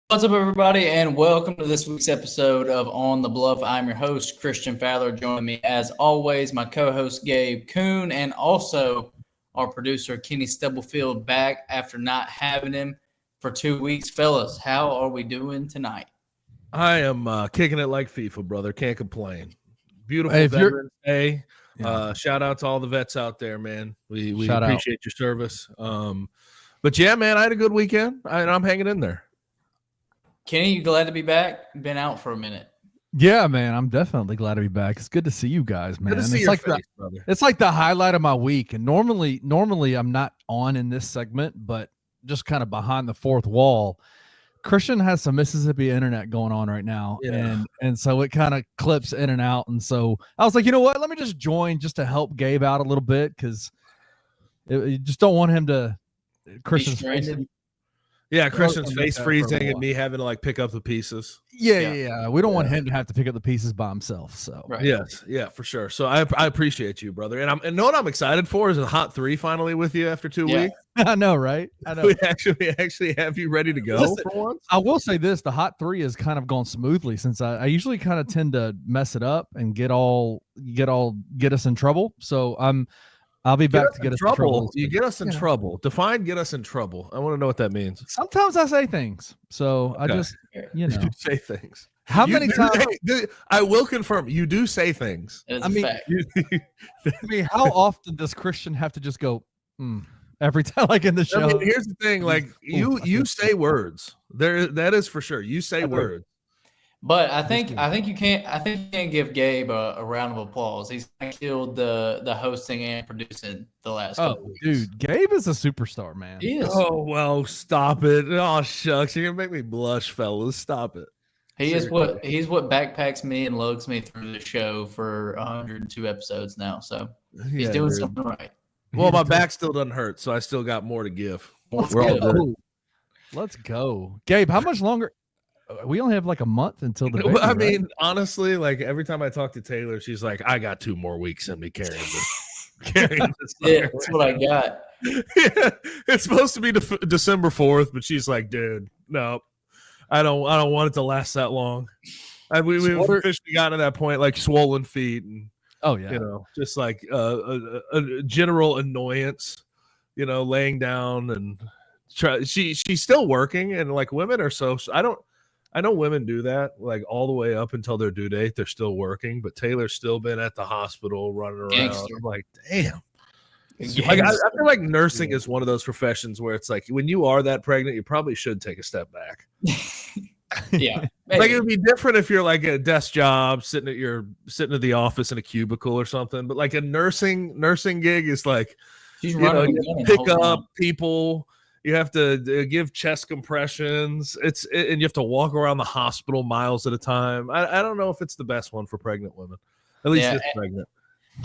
What's up, everybody, and welcome to this week's episode of On the Bluff. I'm your host, Christian Fowler. Joining me, as always, my co-host, Gabe Kuhn, and also our producer, Kenny Stubblefield, back after not having him for 2 weeks. Fellas, how are we doing tonight? I am kicking it like FIFA, brother. Can't complain. Beautiful Veterans Day. Yeah. Shout out to all the vets out there, man. We appreciate your service. But yeah, man, I had a good weekend, and I'm hanging in there. Kenny, you glad to be back? Been out for a minute. Yeah, man, I'm definitely glad to be back. It's good to see you guys, man. Good to see your face, brother. It's like the highlight of my week. And normally I'm not on in this segment, but just kind of behind the fourth wall. Christian has some Mississippi internet going on right now, and so it kind of clips in and out. And so I was like, you know what? Let me just join just to help Gabe out a little bit because you just don't want him to Christian's face. Yeah, Christian's face freezing and me having to like pick up the pieces. Yeah. We don't want him to have to pick up the pieces by himself. So yes, for sure. So I appreciate you, brother. And know what I'm excited for is a hot 3 finally with you after 2 weeks. I know, right? I know. We actually have you ready to go. Listen, for once. I will say this: the hot 3 has kind of gone smoothly since I usually kind of tend to mess it up and get us in trouble. So I'll be back to get us in trouble. You get us in trouble. Define get us in trouble. I want to know what that means. Sometimes I say things. So I just, you say things. How many times? I will confirm you do say things. I mean, how often does Christian have to just go, every time, like in the show? I mean, here's the thing. Like you say words. That is for sure. You say words. But I think you can't give Gabe a round of applause. He's killed the hosting and producing the last couple weeks. Dude, Gabe is a superstar, man. He is. Oh well, stop it. Oh shucks, you're gonna make me blush, fellas. Stop it. He's what backpacks me and lugs me through the show for 102 episodes now. So he's doing something right. Well, my back still doesn't hurt, so I still got more to give. Let's go. Gabe, how much longer? We only have like a month until the baby, I mean, honestly, like every time I talk to Taylor, she's like, I got 2 more weeks in me carrying this. That's what I got. Yeah, it's supposed to be December 4th, but she's like, dude, no, I don't want it to last that long. We've officially gotten to that point, like swollen feet and just like a general annoyance, laying down and she's still working, and like women are so I know women do that, like all the way up until their due date, they're still working. But Taylor's still been at the hospital running around. Gangster. I'm like, damn. Like, I feel like nursing is one of those professions where it's like when you are that pregnant, you probably should take a step back. Yeah, like it would be different if you're like at a desk job, sitting at the office in a cubicle or something. But like a nursing gig is like, you pick up people. You have to give chest compressions. And you have to walk around the hospital miles at a time. I don't know if it's the best one for pregnant women. At least it's pregnant.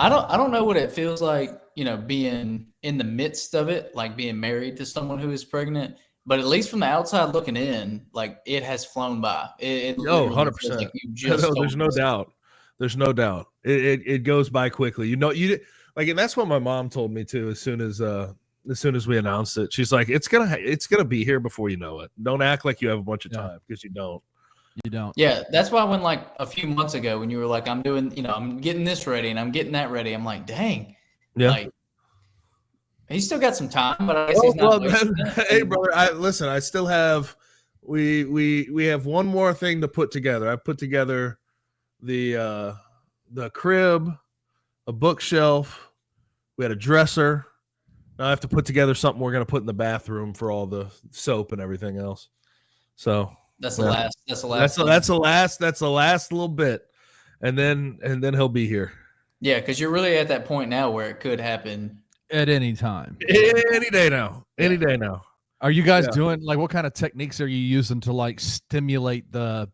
I don't know what it feels like, being in the midst of it, like being married to someone who is pregnant. But at least from the outside looking in, like it has flown by. 100%. Like there's no doubt. There's no doubt. It goes by quickly. And that's what my mom told me too. As soon as we announced it, she's like, it's gonna be here before you know it. Don't act like you have a bunch of time because you don't. You don't. Yeah, that's why when like a few months ago when you were like, I'm doing, I'm getting this ready and I'm getting that ready, I'm like, dang. Yeah. Like, he's still got some time, but I guess he's not. Hey, brother, I still have. We have one more thing to put together. I put together the crib, a bookshelf. We had a dresser. Now I have to put together something we're going to put in the bathroom for all the soap and everything else. So that's the last. That's the last little bit, and then he'll be here. Yeah, because you're really at that point now where it could happen at any time, any day now. Are you guys doing like what kind of techniques are you using to like stimulate the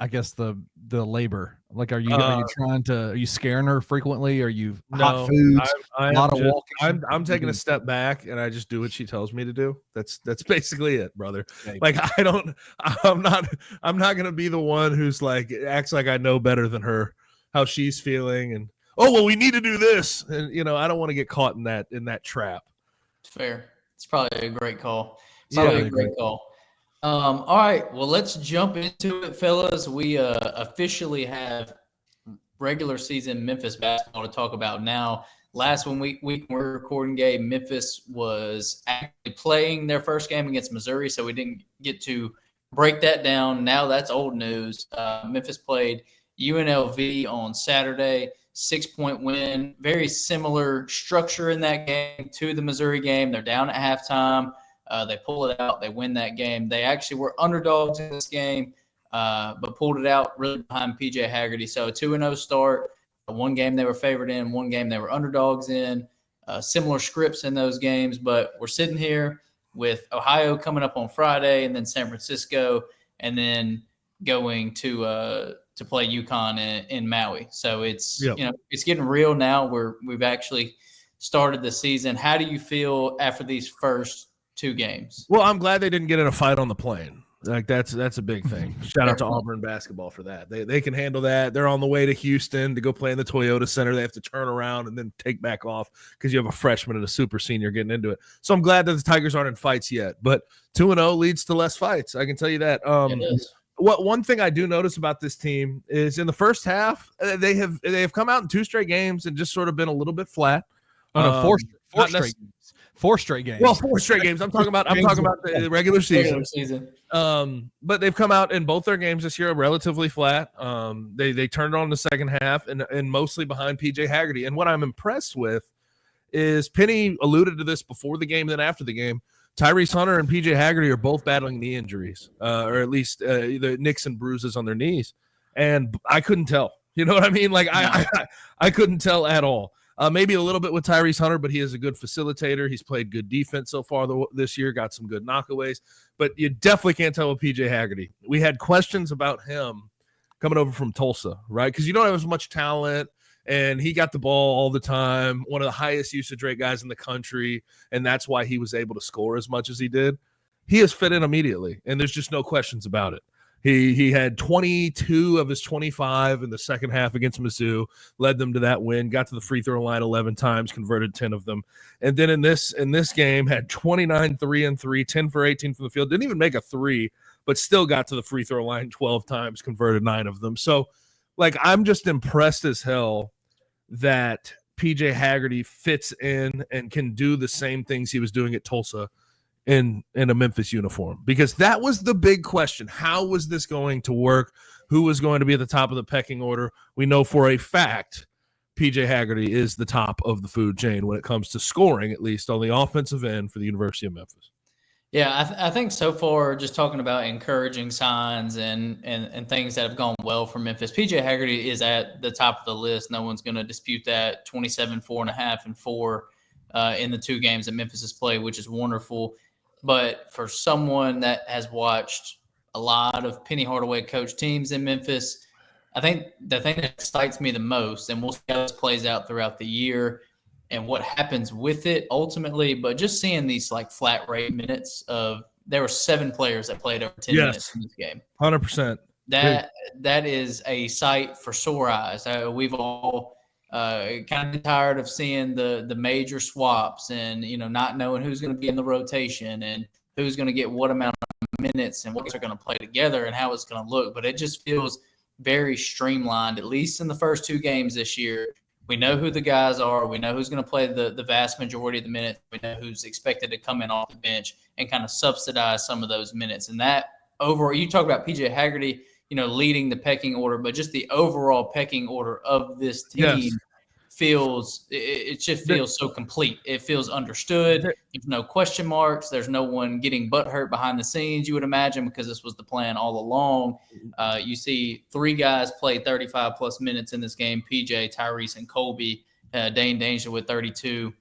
I guess the labor? Like, are you scaring her frequently? Are you hot foods? A lot of walking. I'm taking a step back and I just do what she tells me to do. That's basically it, brother. Like I'm not gonna be the one who's like acts like I know better than her how she's feeling and we need to do this and I don't want to get caught in that trap. Fair. It's probably a great call. Call. All right, well, let's jump into it, fellas. We officially have regular season Memphis basketball to talk about now. Last week we're recording game, Memphis was actually playing their first game against Missouri, so we didn't get to break that down. Now that's old news. Memphis played UNLV on Saturday, 6-point win. Very similar structure in that game to the Missouri game. They're down at halftime. They pull it out. They win that game. They actually were underdogs in this game, but pulled it out really behind P.J. Haggerty. So a 2-0 start. One game they were favored in, one game they were underdogs in. Similar scripts in those games, but we're sitting here with Ohio coming up on Friday, and then San Francisco, and then going to play UConn in Maui. So it's it's getting real now. We've actually started the season. How do you feel after these first 2 games? Well, I'm glad they didn't get in a fight on the plane. Like that's a big thing. Shout out to Auburn basketball for that. They can handle that. They're on the way to Houston to go play in the Toyota Center. They have to turn around and then take back off because you have a freshman and a super senior getting into it. So I'm glad that the Tigers aren't in fights yet. But 2-0 leads to less fights. I can tell you that. One thing I do notice about this team is in the first half they have come out in 2 straight games and just sort of been a little bit flat. Four straight games. 4 straight games. Well, 4 straight games. I'm talking about the regular season. But they've come out in both their games this year relatively flat. They turned it on the second half and mostly behind PJ Haggerty. And what I'm impressed with is Penny alluded to this before the game, then after the game. Tyrese Hunter and PJ Haggerty are both battling knee injuries, or at least the nicks and bruises on their knees. And I couldn't tell. You know what I mean? Like I couldn't tell at all. Maybe a little bit with Tyrese Hunter, but he is a good facilitator. He's played good defense so far this year, got some good knockaways. But you definitely can't tell with PJ Haggerty. We had questions about him coming over from Tulsa, right? Because you don't have as much talent, and he got the ball all the time, one of the highest usage rate guys in the country, and that's why he was able to score as much as he did. He has fit in immediately, and there's just no questions about it. He had 22 of his 25 in the second half against Mizzou, led them to that win, got to the free throw line 11 times, converted 10 of them. And then in this game had 29 3-and-3, 10 for 18 from the field, didn't even make a 3, but still got to the free throw line 12 times, converted 9 of them. So, like, I'm just impressed as hell that PJ Haggerty fits in and can do the same things he was doing at Tulsa in a Memphis uniform, because that was the big question. How was this going to work? Who was going to be at the top of the pecking order? We know for a fact PJ Haggerty is the top of the food chain when it comes to scoring, at least on the offensive end for the University of Memphis. Yeah, I think so far, just talking about encouraging signs and things that have gone well for Memphis, PJ Haggerty is at the top of the list. No one's going to dispute that. 27, 4.5, and 4 in the 2 games that Memphis has played, which is wonderful. But for someone that has watched a lot of Penny Hardaway coach teams in Memphis, I think the thing that excites me the most, and we'll see how this plays out throughout the year and what happens with it ultimately, but just seeing these like flat rate minutes of – there were 7 players that played over 10 minutes in this game. 100%. That is a sight for sore eyes. We've all kind of tired of seeing the major swaps and, not knowing who's going to be in the rotation and who's going to get what amount of minutes and what they're going to play together and how it's going to look. But it just feels very streamlined, at least in the first 2 games this year. We know who the guys are. We know who's going to play the vast majority of the minutes. We know who's expected to come in off the bench and kind of subsidize some of thall minutes. And that overall, you talk about PJ Haggerty, leading the pecking order, but just the overall pecking order of this team feels so complete. It feels understood. There's no question marks. There's no one getting butthurt behind the scenes, you would imagine, because this was the plan all along. You see 3 guys play 35-plus minutes in this game, PJ, Tyrese, and Colby. Dane Danger with 32.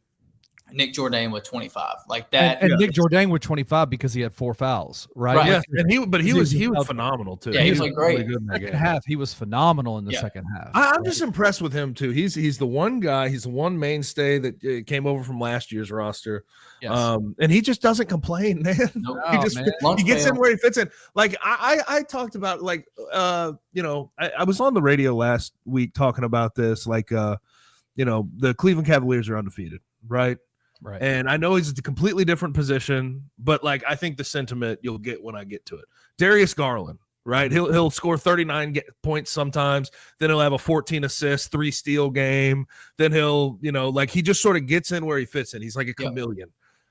Nick Jourdain with 25, like that. And Nick Jourdain with 25 because he had 4 fouls, right? Yeah, and he was phenomenal too. Yeah, he was great. Really good in that second half, he was phenomenal in the second half. I'm just impressed with him too. He's the one guy. He's the one mainstay that came over from last year's roster. Yes. And he just doesn't complain, man. Nope. He gets in where he fits in. Like I talked about, like I was on the radio last week talking about this. Like the Cleveland Cavaliers are undefeated, right? Right. And I know he's a completely different position, but like I think the sentiment you'll get when I get to it. Darius Garland, right? He'll score 39 points sometimes. Then he'll have a 14 assist, 3 steal game. Then he'll, like he just sort of gets in where he fits in. He's like a chameleon.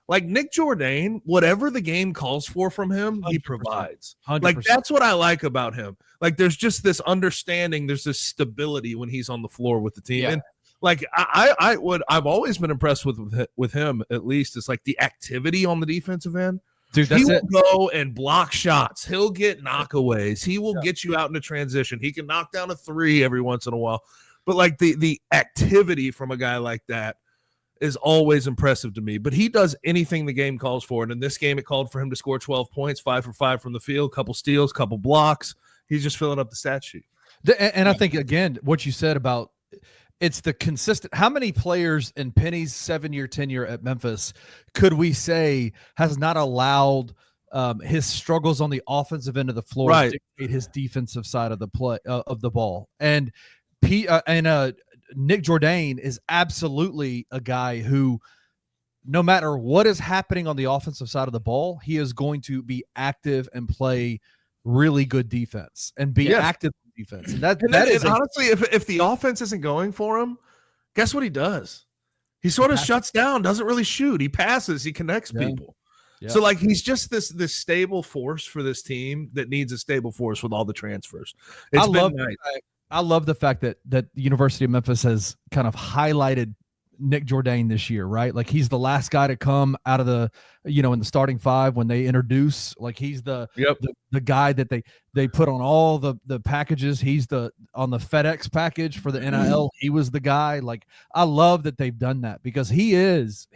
Like Nick Jourdain, whatever the game calls for from him, 100%. He provides. 100%. Like that's what I like about him. Like there's just this understanding, there's this stability when he's on the floor with the team. Yeah. And like I've always been impressed with him, at least. It's like the activity on the defensive end. Dude, he will go and block shots. He'll get knockaways. He will get you out into transition. He can knock down a 3 every once in a while. But like the activity from a guy like that is always impressive to me. But he does anything the game calls for. And in this game, it called for him to score 12 points, 5 for 5 from the field, couple steals, couple blocks. He's just filling up the stat sheet. And I think, again, what you said about it's the consistent. How many players in Penny's 7-year tenure at Memphis could we say has not allowed his struggles on the offensive end of the floor to dictate his defensive side of the play of the ball? And Nick Jourdain is absolutely a guy who, no matter what is happening on the offensive side of the ball, he is going to be active and play really good defense and be active in defense. And that is honestly, if the offense isn't going for him, guess what he does? He sort of shuts down, doesn't really shoot. He passes, he connects people. Yeah. So like he's just this stable force for this team that needs a stable force with all the transfers. I love the fact that the University of Memphis has kind of highlighted Nick Jourdain this year, right? Like he's the last guy to come out of the, in the starting 5 when they introduce, like he's the guy that they put on all the packages. He's on the FedEx package for the NIL. He was the guy. Like I love that they've done that because he is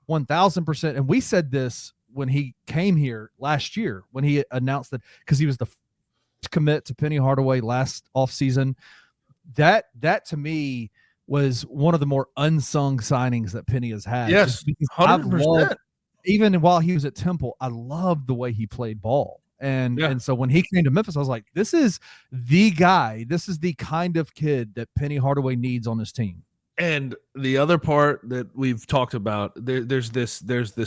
1000%. And we said this when he came here last year, when he announced that, because he was the commit to Penny Hardaway last offseason. That to me was one of the more unsung signings that Penny has had. Yes, 100%. Even while he was at Temple, I loved the way he played ball. And so when he came to Memphis, I was like, this is the guy. This is the kind of kid that Penny Hardaway needs on his team. And the other part that we've talked about, there's this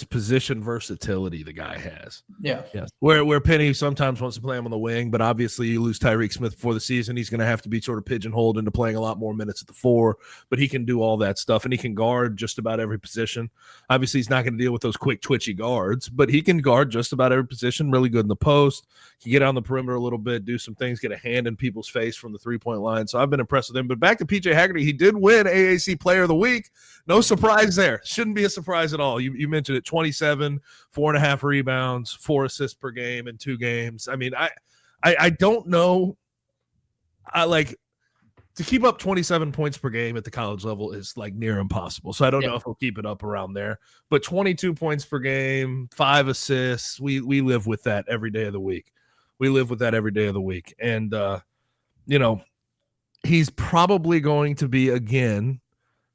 position versatility the guy has. Yeah. Yes. Where Penny sometimes wants to play him on the wing, but obviously you lose Tyreek Smith before the season. He's going to have to be sort of pigeonholed into playing a lot more minutes at the 4, but he can do all that stuff, and he can guard just about every position. Obviously, he's not going to deal with those quick, twitchy guards, but he can guard just about every position, really good in the post. He can get on the perimeter a little bit, do some things, get a hand in people's face from the 3-point line. So I've been impressed with him. But back to PJ Haggerty, he did win AAC Player of the Week. No surprise there. Shouldn't be a surprise at all. You mentioned it, 27, 4.5 rebounds, 4 assists per game in 2 games. I mean, I don't know. I like to keep up 27 points per game at the college level is like near impossible. So I don't know if he'll keep it up around there. But 22 points per game, 5 assists, we live with that every day of the week. We live with that every day of the week. And, he's probably going to be again,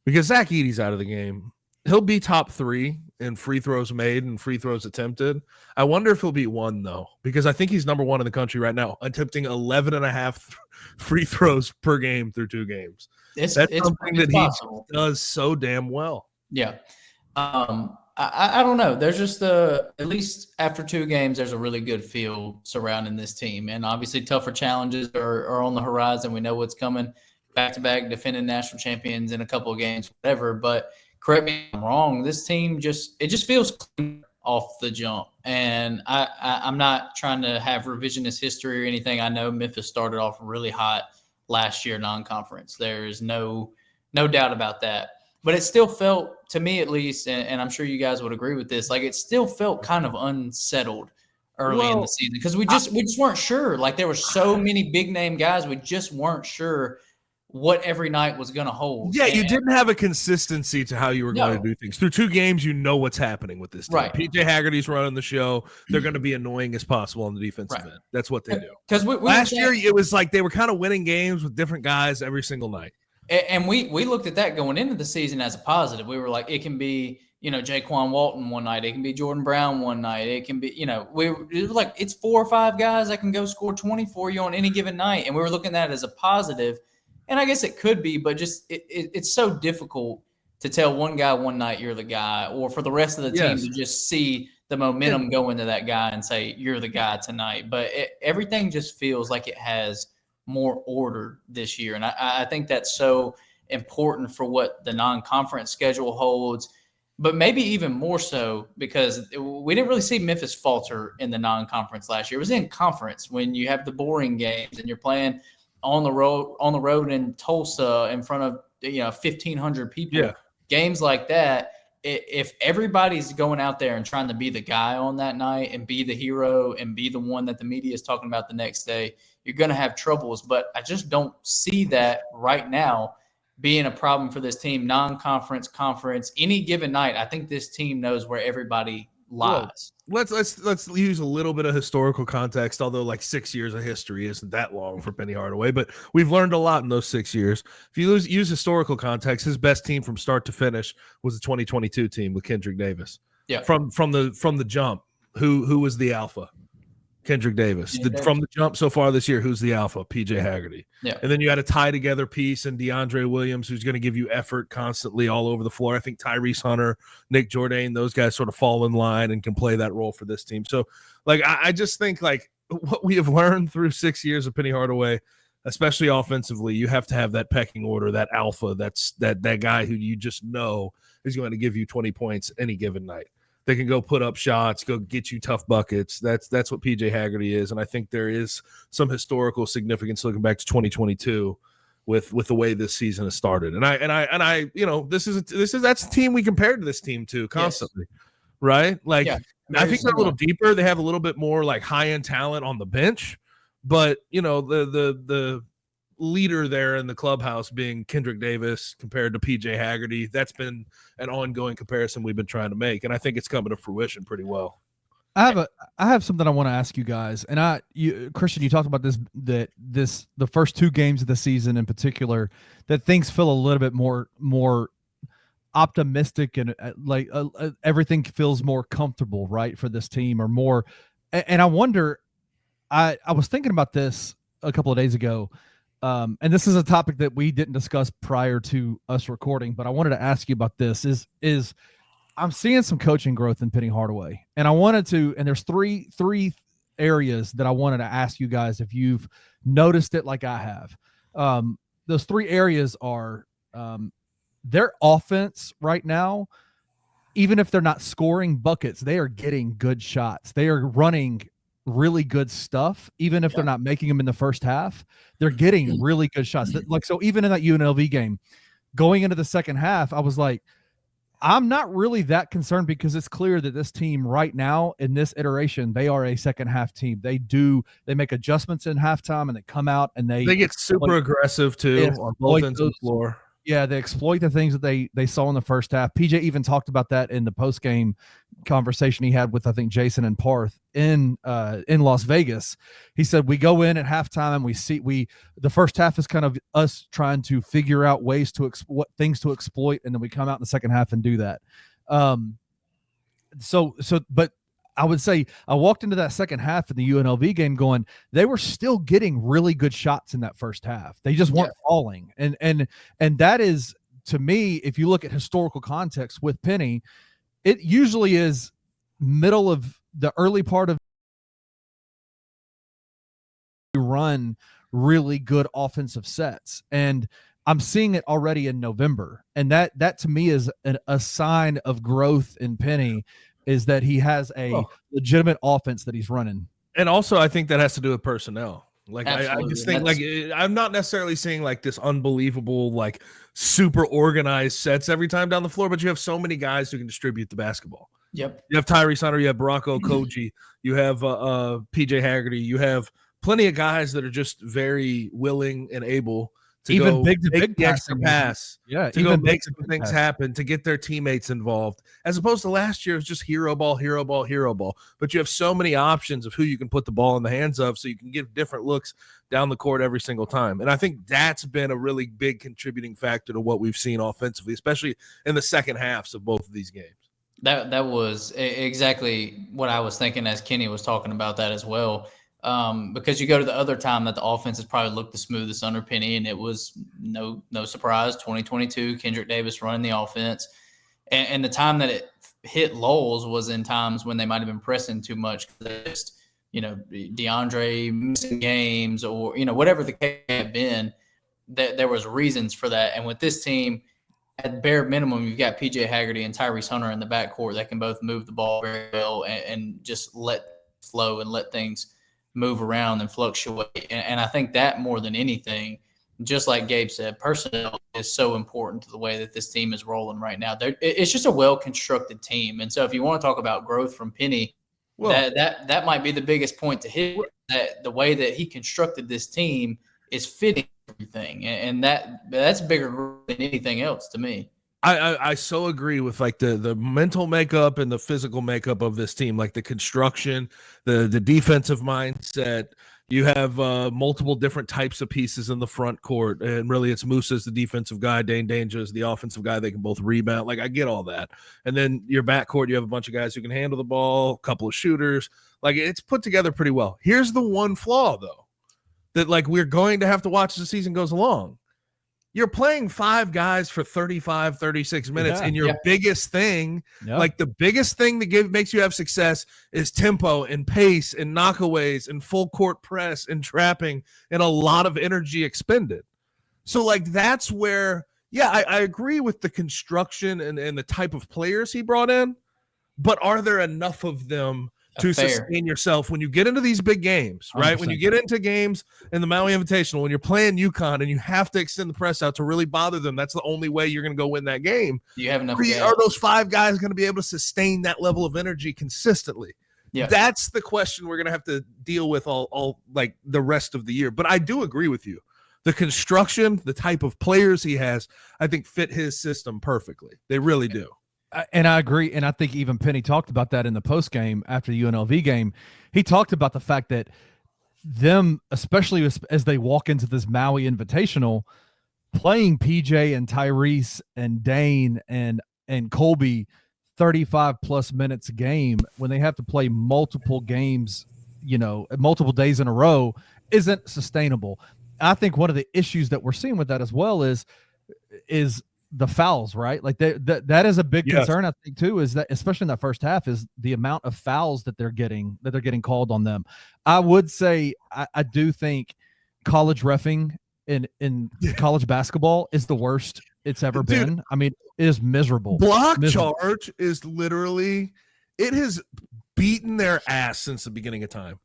because Zach Edey's out of the game, he'll be top 3 in free throws made and free throws attempted. I wonder if he'll be 1, though, because I think he's number 1 in the country right now, attempting 11.5 free throws per game through 2 games. That's something that he does so damn well. Yeah. I don't know. There's just at least after 2 games, there's a really good feel surrounding this team. And obviously tougher challenges are on the horizon. We know what's coming. Back-to-back defending national champions in a couple of games, whatever. But correct me if I'm wrong, this team just feels clean off the jump. And I'm not trying to have revisionist history or anything. I know Memphis started off really hot last year non-conference. There's no doubt about that. But it still felt, to me at least, and I'm sure you guys would agree with this, like it still felt kind of unsettled early in the season because we just weren't sure. Like there were so many big-name guys, we just weren't sure what every night was going to hold. Yeah, you didn't have a consistency to how you were going to do things. Through 2 games, you know what's happening with this team. Right. PJ Haggerty's running the show. They're going to be annoying as possible on the defensive end. That's what they do. Because last year, it was like they were kind of winning games with different guys every single night. And we looked at that going into the season as a positive. We were like, it can be, Jaquan Walton one night. It can be Jordan Brown one night. It can be, it was like it's 4 or 5 guys that can go score 20 for you on any given night. And we were looking at it as a positive. And I guess it could be, but just it's so difficult to tell one guy one night you're the guy, or for the rest of the team to just see the momentum go into that guy and say you're the guy tonight. But everything just feels like it has more order this year, and I think that's so important for what the non-conference schedule holds. But maybe even more so because we didn't really see Memphis falter in the non-conference last year. It was in conference when you have the boring games and you're playing on the road in Tulsa in front of 1,500 people. Yeah. Games like that, if everybody's going out there and trying to be the guy on that night and be the hero and be the one that the media is talking about the next day, you're going to have troubles. But I just don't see that right now being a problem for this team, non-conference, conference, any given night. I think this team knows where everybody lies. Well, let's use a little bit of historical context, although like 6 years of history isn't that long for Penny Hardaway, but we've learned a lot in those 6 years. If you use historical context, his best team from start to finish was the 2022 team with Kendrick Davis. Yeah. From the jump, who was the alpha? Kendrick Davis. From the jump so far this year, who's the alpha? PJ Haggerty. Yeah. And then you had a tie-together piece in DeAndre Williams, who's going to give you effort constantly all over the floor. I think Tyrese Hunter, Nick Jourdain, those guys sort of fall in line and can play that role for this team. So, like, I just think, like, what we have learned through 6 years of Penny Hardaway, especially offensively, you have to have that pecking order, that alpha, that's that guy who you just know is going to give you 20 points any given night. They can go put up shots, go get you tough buckets. That's what PJ Haggerty is, and I think there is some historical significance looking back to 2022 with the way this season has started. And I that's the team we compared to this team to constantly, right? Like, yeah, I think they're a little deeper. They have a little bit more like high end talent on the bench, but the leader there in the clubhouse being Kendrick Davis compared to PJ Haggerty, that's been an ongoing comparison we've been trying to make, and I think it's coming to fruition pretty well. I have something I want to ask you guys, and Christian, you talked about the first two games of the season in particular, that things feel a little bit more optimistic and everything feels more comfortable, right, for this team, or more. And I wonder, I was thinking about this a couple of days ago. And this is a topic that we didn't discuss prior to us recording, but I wanted to ask you about this is I'm seeing some coaching growth in Penny Hardaway, and I wanted to, and there's three areas that I wanted to ask you guys if you've noticed it like I have. Those three areas are, their offense right now, even if they're not scoring buckets, they are getting good shots. They are running really good stuff, even if they're not making them in the first half. They're getting really good shots. Like, so even in that UNLV game, going into the second half, I was like, I'm not really that concerned, because it's clear that this team right now in this iteration, they are a second half team. They make adjustments in halftime, and they come out and they get super aggressive too on both ends of the floor. Yeah, they exploit the things that they saw in the first half. PJ even talked about that in the post-game conversation he had with, I think, Jason and Parth in Las Vegas. He said, we go in at halftime and the first half is kind of us trying to figure out ways to what things to exploit, and then we come out in the second half and do that. But I would say I walked into that second half in the UNLV game going, they were still getting really good shots in that first half. They just weren't falling. And that is, to me, if you look at historical context with Penny, it usually is middle of the early part of run really good offensive sets. And I'm seeing it already in November. And that to me is a sign of growth in Penny, is that he has a legitimate offense that he's running. And also, I think that has to do with personnel. Like, I just think, like, I'm not necessarily seeing like this unbelievable, like, super organized sets every time down the floor, but you have so many guys who can distribute the basketball. Yep. You have Tyrese Hunter, you have Barako Koji, you have PJ Haggerty, you have plenty of guys that are just very willing and able to even go big to make big the extra pass, yeah, to go make some things happen, to get their teammates involved, as opposed to last year it was just hero ball. But you have so many options of who you can put the ball in the hands of, so you can give different looks down the court every single time. And I think that's been a really big contributing factor to what we've seen offensively, especially in the second halves of both of these games. That was exactly what I was thinking as Kenny was talking about that as well. Because you go to the other time that the offense has probably looked the smoothest under Penny, and it was no surprise, 2022, Kendrick Davis running the offense. And the time that it hit lulls was in times when they might have been pressing too much. Just, DeAndre missing games or, whatever the case may have been, that there was reasons for that. And with this team, at bare minimum, you've got PJ Haggerty and Tyrese Hunter in the backcourt that can both move the ball very well and just let flow and let things move around and fluctuate. And I think that more than anything, just like Gabe said, personnel is so important to the way that this team is rolling right now. It's just a well-constructed team. And so if you want to talk about growth from Penny, that might be the biggest point to hit, that the way that he constructed this team is fitting everything. And that's bigger growth than anything else to me. I so agree with like the mental makeup and the physical makeup of this team, like the construction, the defensive mindset. You have multiple different types of pieces in the front court, and really it's Musa's the defensive guy, Dane Danger is the offensive guy. They can both rebound. Like, I get all that. And then your backcourt, you have a bunch of guys who can handle the ball, a couple of shooters. Like, it's put together pretty well. Here's the one flaw, though, that like we're going to have to watch as the season goes along. You're playing 5 guys for 35, 36 minutes, and your biggest thing, like the biggest thing that makes you have success is tempo and pace and knockaways and full court press and trapping and a lot of energy expended. So, like, that's where, I agree with the construction and the type of players he brought in, but are there enough of them to sustain yourself when you get into these big games, right? 100%. When you get into games in the Maui Invitational, when you're playing UConn and you have to extend the press out to really bother them, that's the only way you're going to go win that game. You have enough. Are those 5 guys going to be able to sustain that level of energy consistently? Yeah. That's the question we're going to have to deal with all like the rest of the year. But I do agree with you. The construction, the type of players he has, I think fit his system perfectly. They really do. And I agree. And I think even Penny talked about that in the post game after the UNLV game. He talked about the fact that them, especially as they walk into this Maui Invitational, playing PJ and Tyrese and Dane and Colby 35 plus minutes a game when they have to play multiple games, multiple days in a row isn't sustainable. I think one of the issues that we're seeing with that as well is the fouls, right? Like that is a big concern, I think, too, is that especially in that first half is the amount of fouls that they're getting called on them. I would say I do think college reffing in college basketball is the worst it's ever been. I mean, it is miserable. Charge is literally, it has beaten their ass since the beginning of time.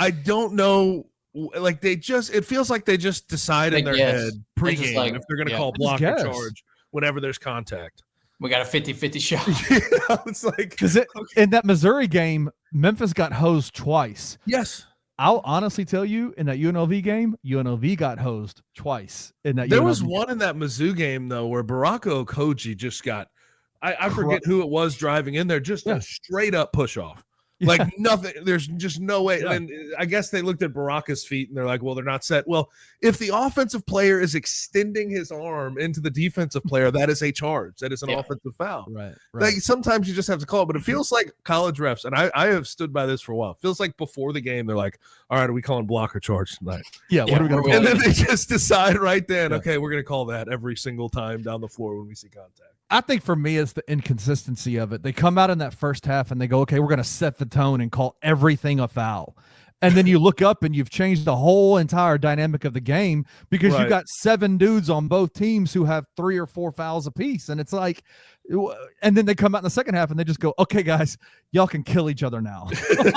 I don't know. Like it feels like they just decide in their head pregame if they're going to call block or charge whenever there's contact. We got a 50-50 shot. It's like, because in that Missouri game, Memphis got hosed twice. Yes. I'll honestly tell you, in that UNLV game, UNLV got hosed twice. There was one in that Mizzou game, though, where Baraka Okoji just got, I forget who it was driving in there, just a straight up push off. Like nothing, there's just no way. Yeah. And I guess they looked at Baraka's feet and they're like, well, they're not set. Well, if the offensive player is extending his arm into the defensive player, that is a charge. That is an offensive foul. Right. Like sometimes you just have to call it, but it feels like college refs, and I have stood by this for a while. It feels like before the game, they're like, all right, are we calling block or charge tonight? Yeah. What are we going to call? And then they just decide right then, okay, we're going to call that every single time down the floor when we see contact. I think for me, it's the inconsistency of it. They come out in that first half and they go, okay, we're going to set the tone and call everything a foul. And then you look up and you've changed the whole entire dynamic of the game because you've got 7 dudes on both teams who have 3 or 4 fouls apiece. And it's like, and then they come out in the second half and they just go, okay, guys, y'all can kill each other now.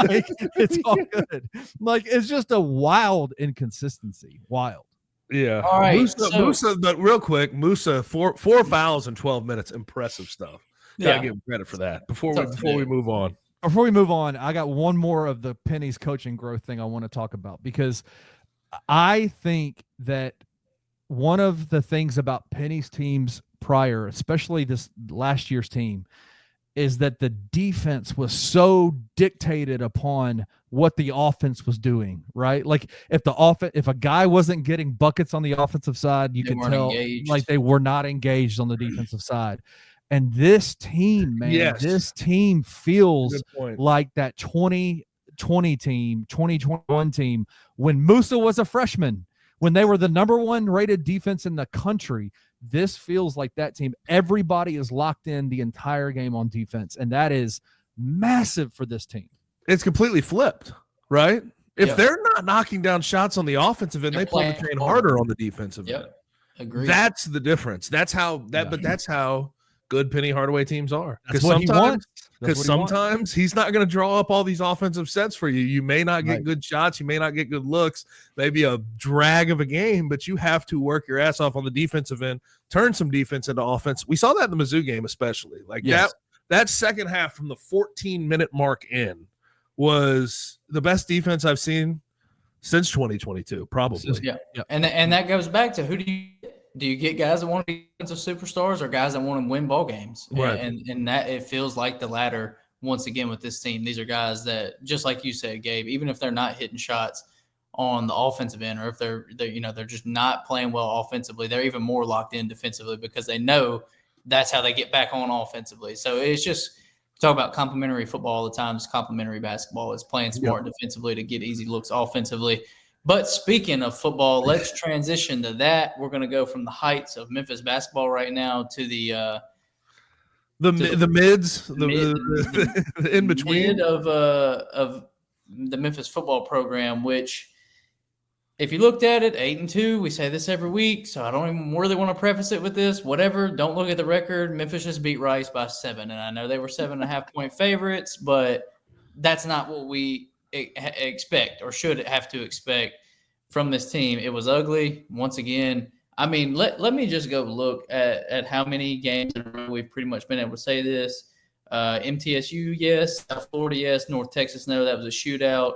Like, it's all good. Like, it's just a wild inconsistency. Wild. Yeah. All right. Musa, but real quick, Musa, four fouls in 12 minutes. Impressive stuff. Gotta give him credit for that. Before we move on. Before we move on, I got one more of the Penny's coaching growth thing I want to talk about, because I think that one of the things about Penny's teams prior, especially this last year's team, is that the defense was so dictated upon what the offense was doing, right? Like if a guy wasn't getting buckets on the offensive side, you could tell like they were not engaged on the defensive side. And this team, man, this team feels like that 20 2020 team, 2021 team, when Musa was a freshman, when they were the number 1 rated defense in the country. This feels like that team. Everybody is locked in the entire game on defense, and that is massive for this team. It's completely flipped, right? If they're not knocking down shots on the offensive end, they play the train harder on the defensive end. Agreed. That's the difference. That's how but that's how good Penny Hardaway teams are. Because sometimes he's not going to draw up all these offensive sets for you. You may not get good shots. You may not get good looks. Maybe a drag of a game, but you have to work your ass off on the defensive end, turn some defense into offense. We saw that in the Mizzou game, especially. That second half from the 14-minute mark in was the best defense I've seen since 2022, probably. Yeah. And that goes back to who do you get guys that want to be defensive superstars or guys that want to win ball games? Right. And that it feels like the latter once again with this team. These are guys that, just like you said, Gabe, even if they're not hitting shots on the offensive end, or if they're just not playing well offensively, they're even more locked in defensively because they know that's how they get back on offensively. So it's just talk about complementary football all the time. It's complementary basketball. It's playing smart defensively to get easy looks offensively. But speaking of football, let's transition to that. We're going to go from the heights of Memphis basketball right now to the mids, the in between mid of the Memphis football program, which, if you looked at it, 8-2, we say this every week, so I don't even really want to preface it with this. Whatever, don't look at the record. Memphis just beat Rice by 7, and I know they were 7.5-point favorites, but that's not what we expect or should have to expect from this team. It was ugly once again. I mean, let me just go look at how many games in a row we've pretty much been able to say this. MTSU, yes. South Florida, yes. North Texas, no. That was a shootout.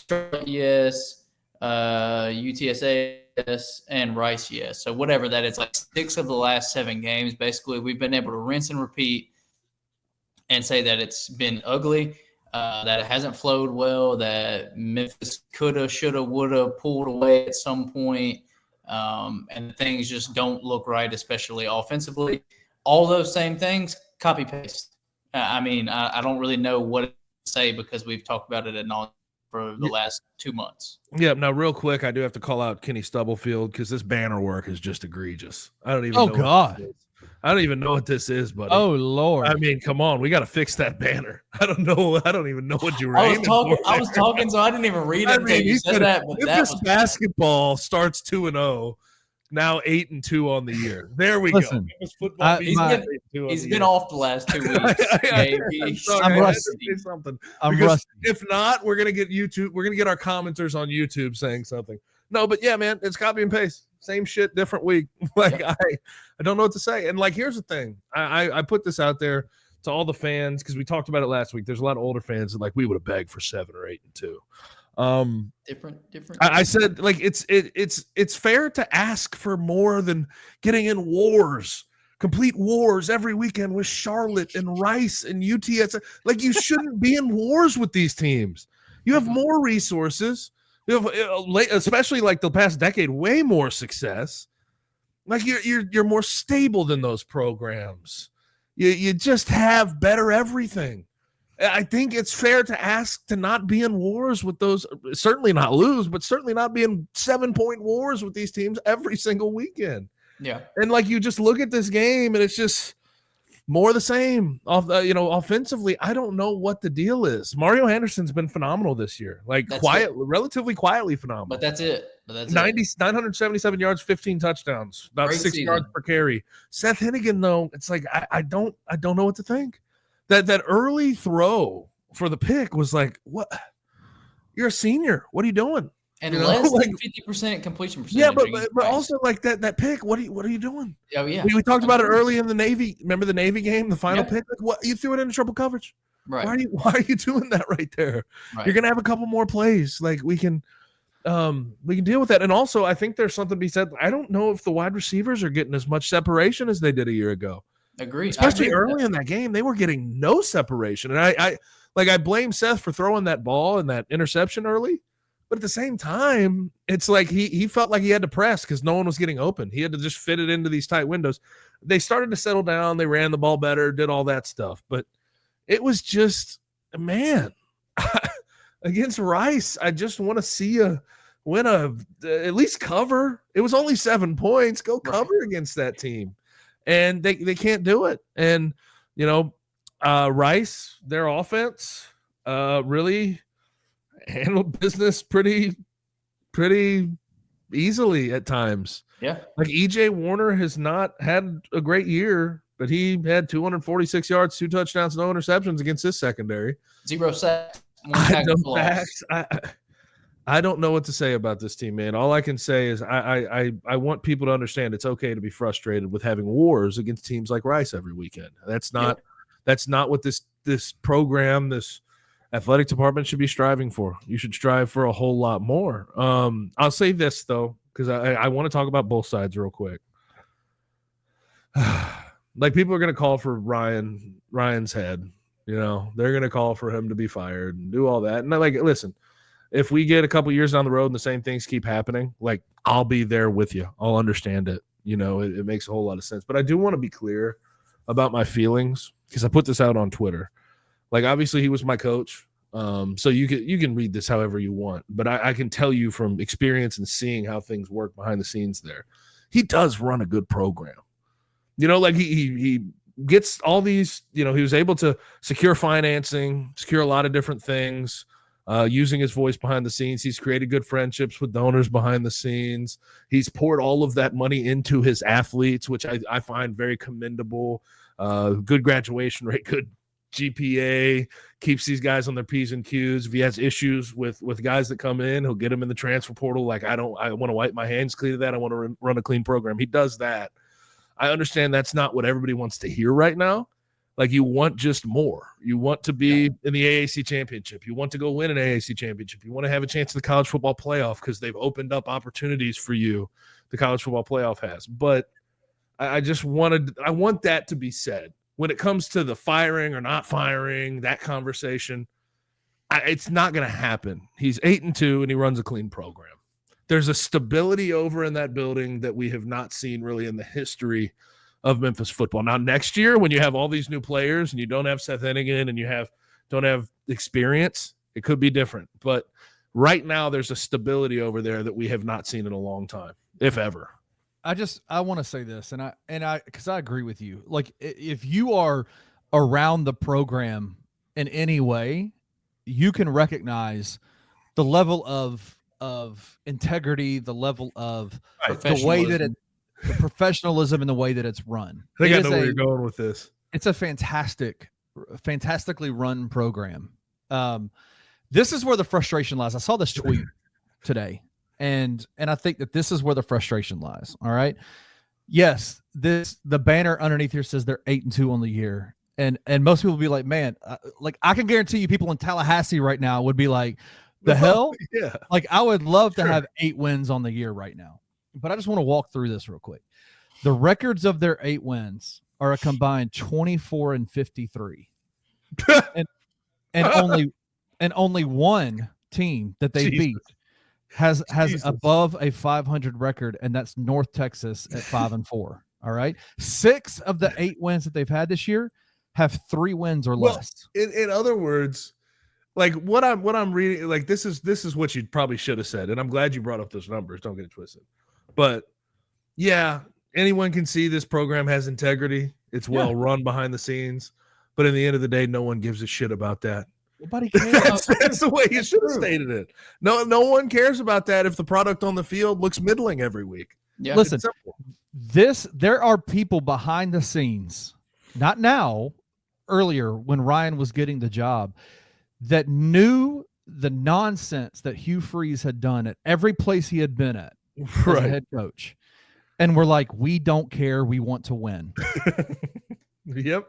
Charlotte, yes. UTSA, yes, and Rice, yes. So whatever that is, like 6 of the last 7 games, basically, we've been able to rinse and repeat and say that it's been ugly, that it hasn't flowed well, that Memphis coulda, shoulda, woulda pulled away at some point, and things just don't look right, especially offensively. All those same things, copy-paste. I mean, I don't really know what to say because we've talked about it at nauseam for the last 2 months. Yeah. Now, real quick, I do have to call out Kenny Stubblefield because this banner work is just egregious. I don't even know. God. I don't even know what this is, buddy. Oh, Lord. I mean, come on. We got to fix that banner. I don't know. I don't even know what you were aiming for. I was talking, so I didn't even read it until you said that. But Memphis basketball starts 2-0. Now 8-2 on the year. There we go. Football he's been off the last 2 weeks. I'm rusty. I'm rusty. If not, we're gonna get YouTube. We're gonna get our commenters on YouTube saying something. No, but yeah, man, it's copy and paste. Same shit, different week. Like I don't know what to say. And like, here's the thing. I put this out there to all the fans because we talked about it last week. There's a lot of older fans that like we would have begged for 7 or 8-2. Different. I said like it's fair to ask for more than getting in complete wars every weekend with Charlotte and Rice and UTS. Like you shouldn't be in wars with these teams. You have more resources. You have, especially like the past decade, way more success. Like you're more stable than those programs. You just have better everything. I think it's fair to ask to not be in wars with those, certainly not lose, but certainly not be in 7-point wars with these teams every single weekend. Yeah. And like you just look at this game and it's just more the same. Offensively, I don't know what the deal is. Mario Anderson's been phenomenal this year. Like relatively quietly phenomenal. But that's it. 977 yards, 15 touchdowns, about Great 6 season. yards per carry. Seth Hennigan, though, it's like I don't know what to think. That early throw for the pick was like, what? You're a senior. What are you doing? And less than 50% completion percentage. Yeah, but also like that pick. What are you doing? Oh yeah. We talked about it early in the Navy. Remember the Navy game, the final pick? Like, what? You threw it into triple coverage. Right. Why are you doing that right there? Right. You're gonna have a couple more plays. Like we can deal with that. And also, I think there's something to be said. I don't know if the wide receivers are getting as much separation as they did a year ago. Agree. Especially early in that game, they were getting no separation. And I blame Seth for throwing that ball and that interception early. But at the same time, it's like he felt like he had to press because no one was getting open. He had to just fit it into these tight windows. They started to settle down. They ran the ball better, did all that stuff. But it was just, man, against Rice. I just want to see you win at least cover. It was only 7 points. Go cover against that team. And they can't do it. And, Rice, their offense really handled business pretty easily at times. Yeah. Like EJ Warner has not had a great year, but he had 246 yards, 2 touchdowns, no interceptions against his secondary. 0 sacks. I don't know what to say about this team, man. All I can say is I want people to understand it's okay to be frustrated with having wars against teams like Rice every weekend. That's not what this program, this athletic department should be striving for. You should strive for a whole lot more. I'll say this though, because I want to talk about both sides real quick. Like people are going to call for Ryan's head. They're going to call for him to be fired and do all that. And listen, if we get a couple years down the road and the same things keep happening, like I'll be there with you. I'll understand it. It makes a whole lot of sense. But I do want to be clear about my feelings because I put this out on Twitter. Like obviously he was my coach. So you can read this however you want, but I can tell you from experience and seeing how things work behind the scenes there. He does run a good program. He gets all these, he was able to secure financing, secure a lot of different things, using his voice behind the scenes. He's created good friendships with donors behind the scenes. He's poured all of that money into his athletes, which I find very commendable. Good graduation rate, good GPA, keeps these guys on their P's and Q's. If he has issues with guys that come in, he'll get them in the transfer portal. Like, I want to wipe my hands clean of that. I want to run a clean program. He does that. I understand that's not what everybody wants to hear right now. Like, you want just more. You want to be in the AAC championship. You want to go win an AAC championship. You want to have a chance at the college football playoff because they've opened up opportunities for you. The college football playoff has. But I want that to be said. When it comes to the firing or not firing, that conversation, it's not going to happen. He's 8-2 and he runs a clean program. There's a stability over in that building that we have not seen really in the history of Memphis football. Now, next year, when you have all these new players and you don't have Seth Hennigan and you don't have experience, it could be different. But right now, there's a stability over there that we have not seen in a long time, if ever. I want to say this, and I because I agree with you. Like, if you are around the program in any way, you can recognize the level of integrity, the level of the way that the professionalism and the way that it's run. I think I know where you're going with this. It's a fantastically run program. This is where the frustration lies. I saw this tweet today. And I think that this is where the frustration lies. All right. Yes, the banner underneath here says they're 8-2 on the year, and most people will be like, man, like I can guarantee you, people in Tallahassee right now would be like, the hell, yeah. Like I would love to have 8 wins on the year right now, but I just want to walk through this real quick. The records of their 8 wins are a combined 24-53, and only one team that they beat has above a 500 record, and that's North Texas at 5-4. All right. 6 of the 8 wins that they've had this year have 3 wins or less. In other words, like what I'm reading, like this is what you probably should have said, and I'm glad you brought up those numbers. Don't get it twisted. But yeah, anyone can see this program has integrity. It's well run behind the scenes, but in the end of the day, no one gives a shit about that. Nobody cares. That's the way you should have stated it. No one cares about that if the product on the field looks middling every week. Yeah. Listen, there are people behind the scenes, not now, earlier when Ryan was getting the job, that knew the nonsense that Hugh Freeze had done at every place he had been at as a head coach. And we're like, we don't care. We want to win. Yep.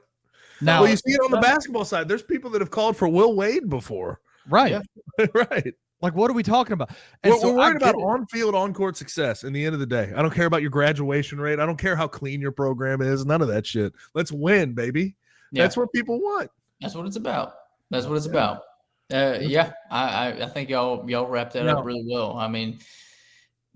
Now, well, you see it on the basketball side. There's people that have called for Will Wade before. Right. Yeah. Right. Like, what are we talking about? And we're worried about on-field, on-court success in the end of the day. I don't care about your graduation rate. I don't care how clean your program is. None of that shit. Let's win, baby. Yeah. That's what people want. That's what it's about. That's what it's about. I think y'all wrapped that up really well. I mean,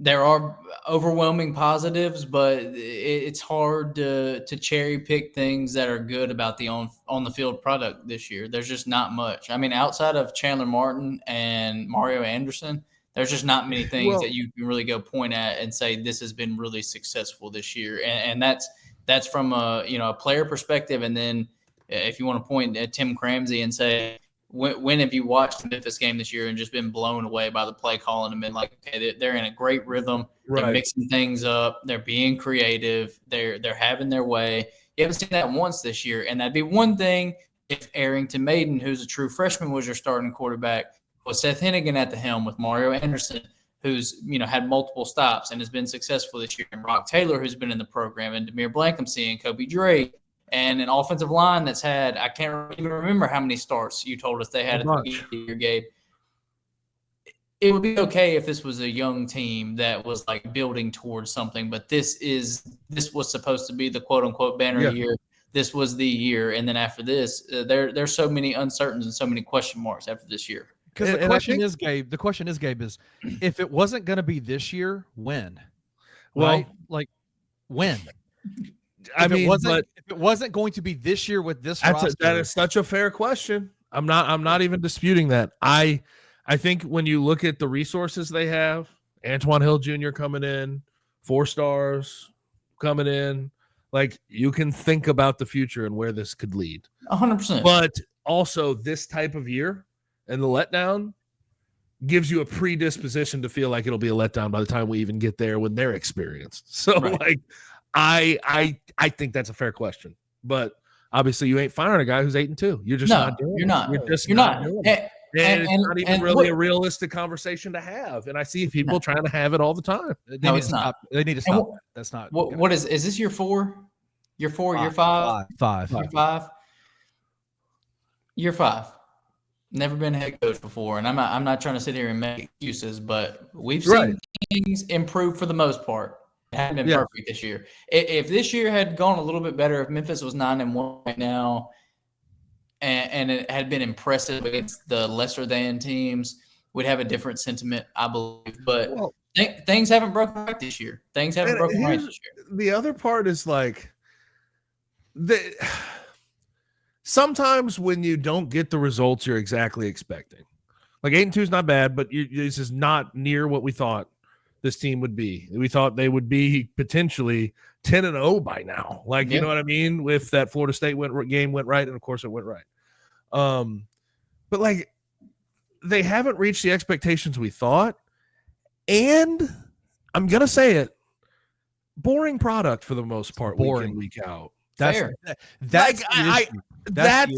there are overwhelming positives, but it's hard to cherry pick things that are good about the on the field product this year. There's just not much. I mean, outside of Chandler Martin and Mario Anderson, there's just not many things that you can really go point at and say this has been really successful this year. And that's from a player perspective. And then if you want to point at Tim Cramsey and say, when have you watched the Memphis game this year and just been blown away by the play calling and been like, okay, they're in a great rhythm. Right. They're mixing things up. They're being creative. They're having their way. You haven't seen that once this year. And that'd be one thing if Arrington Maiden, who's a true freshman, was your starting quarterback, with Seth Hennigan at the helm, with Mario Anderson, who's had multiple stops and has been successful this year, and Brock Taylor, who's been in the program, and Demir Blankenship and Kobe Drake. And an offensive line that's had, I can't even remember how many starts you told us they had at the beginning of your game. It would be okay if this was a young team that was like building towards something, but this was supposed to be the quote unquote banner year. This was the year, and then after this, there's so many uncertainties and so many question marks after this year. Because the question is, Gabe, is if it wasn't going to be this year, when? Well, right? Like when? If it wasn't going to be this year with this roster, that is such a fair question. I'm not even disputing that. I think when you look at the resources they have, Antoine Hill Jr. coming in, 4 stars coming in, like you can think about the future and where this could lead. 100%. But also this type of year and the letdown gives you a predisposition to feel like it'll be a letdown by the time we even get there when they're experienced. So like I think that's a fair question, but obviously you ain't firing a guy who's 8-2. You're just not doing it. You're not doing it. And it's not even really a realistic conversation to have. And I see people trying to have it all the time. No, it's not. They need to stop. That's not. What is this year 4? Year 4, year 5? 5. Year 5. Year 5. Never been a head coach before, and I'm not trying to sit here and make excuses, but we've seen things improve for the most part. It hasn't been perfect this year. If this year had gone a little bit better, if Memphis was 9-1 right now, and it had been impressive against the lesser than teams, we'd have a different sentiment, I believe. But things haven't broken right this year. Things haven't broken right this year. The other part is like sometimes when you don't get the results you're exactly expecting, like 8-2 is not bad, but this is not near what we thought this team would be. We thought they would be potentially 10-0 by now. Like, you know what I mean? If that Florida State game went right, and of course it went right. But like they haven't reached the expectations we thought. And I'm going to say it, boring product for the most part, week in, week out. That's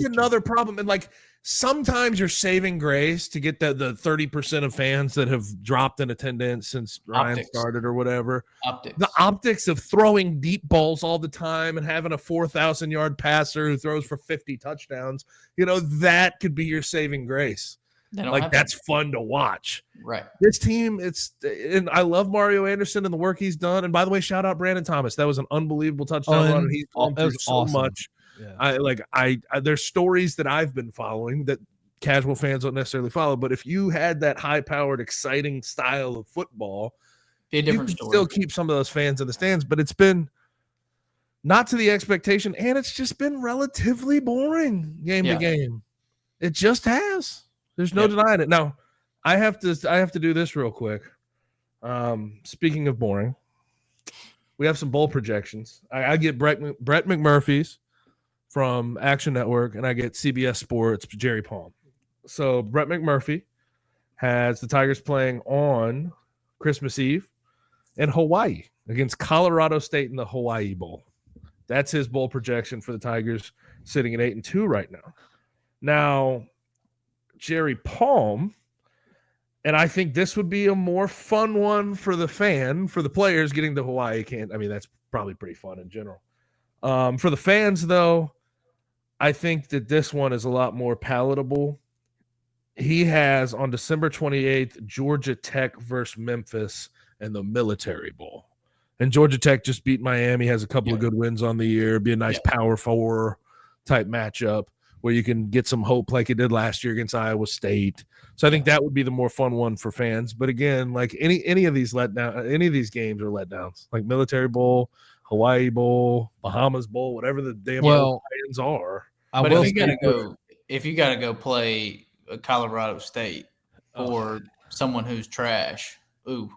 another problem. And like sometimes you're saving grace to get the 30% of fans that have dropped in attendance since Ryan started or whatever. The optics of throwing deep balls all the time and having a 4,000-yard passer who throws for 50 touchdowns, that could be your saving grace. Like that's fun to watch. Right. This team, and I love Mario Anderson and the work he's done. And by the way, shout out Brandon Thomas. That was an unbelievable touchdown run. And he's gone through so much. Yeah. There's stories that I've been following that casual fans don't necessarily follow, but if you had that high-powered, exciting style of football, you can still keep some of those fans in the stands. But it's been not to the expectation, and it's just been relatively boring game to game. It just has. There's no denying it. Now, I have to do this real quick. Speaking of boring, we have some bowl projections. I get Brett McMurphy's from Action Network, and I get CBS Sports, Jerry Palm. So Brett McMurphy has the Tigers playing on Christmas Eve in Hawaii against Colorado State in the Hawaii Bowl. That's his bowl projection for the Tigers, sitting at 8-2 right now. Now, Jerry Palm, and I think this would be a more fun one for the players getting to Hawaii. That's probably pretty fun in general. For the fans, though, I think that this one is a lot more palatable. He has on December 28th, Georgia Tech versus Memphis in the Military Bowl. And Georgia Tech just beat Miami, has a couple of good wins on the year. Be a nice Power 4 type matchup. where you can get some hope like it did last year against Iowa State. So I think that would be the more fun one for fans. But again, like any of these games are letdowns, like Military Bowl, Hawaii Bowl, Bahamas Bowl, whatever the damn Lions are. But if you gotta go play Colorado State or someone who's trash, ooh.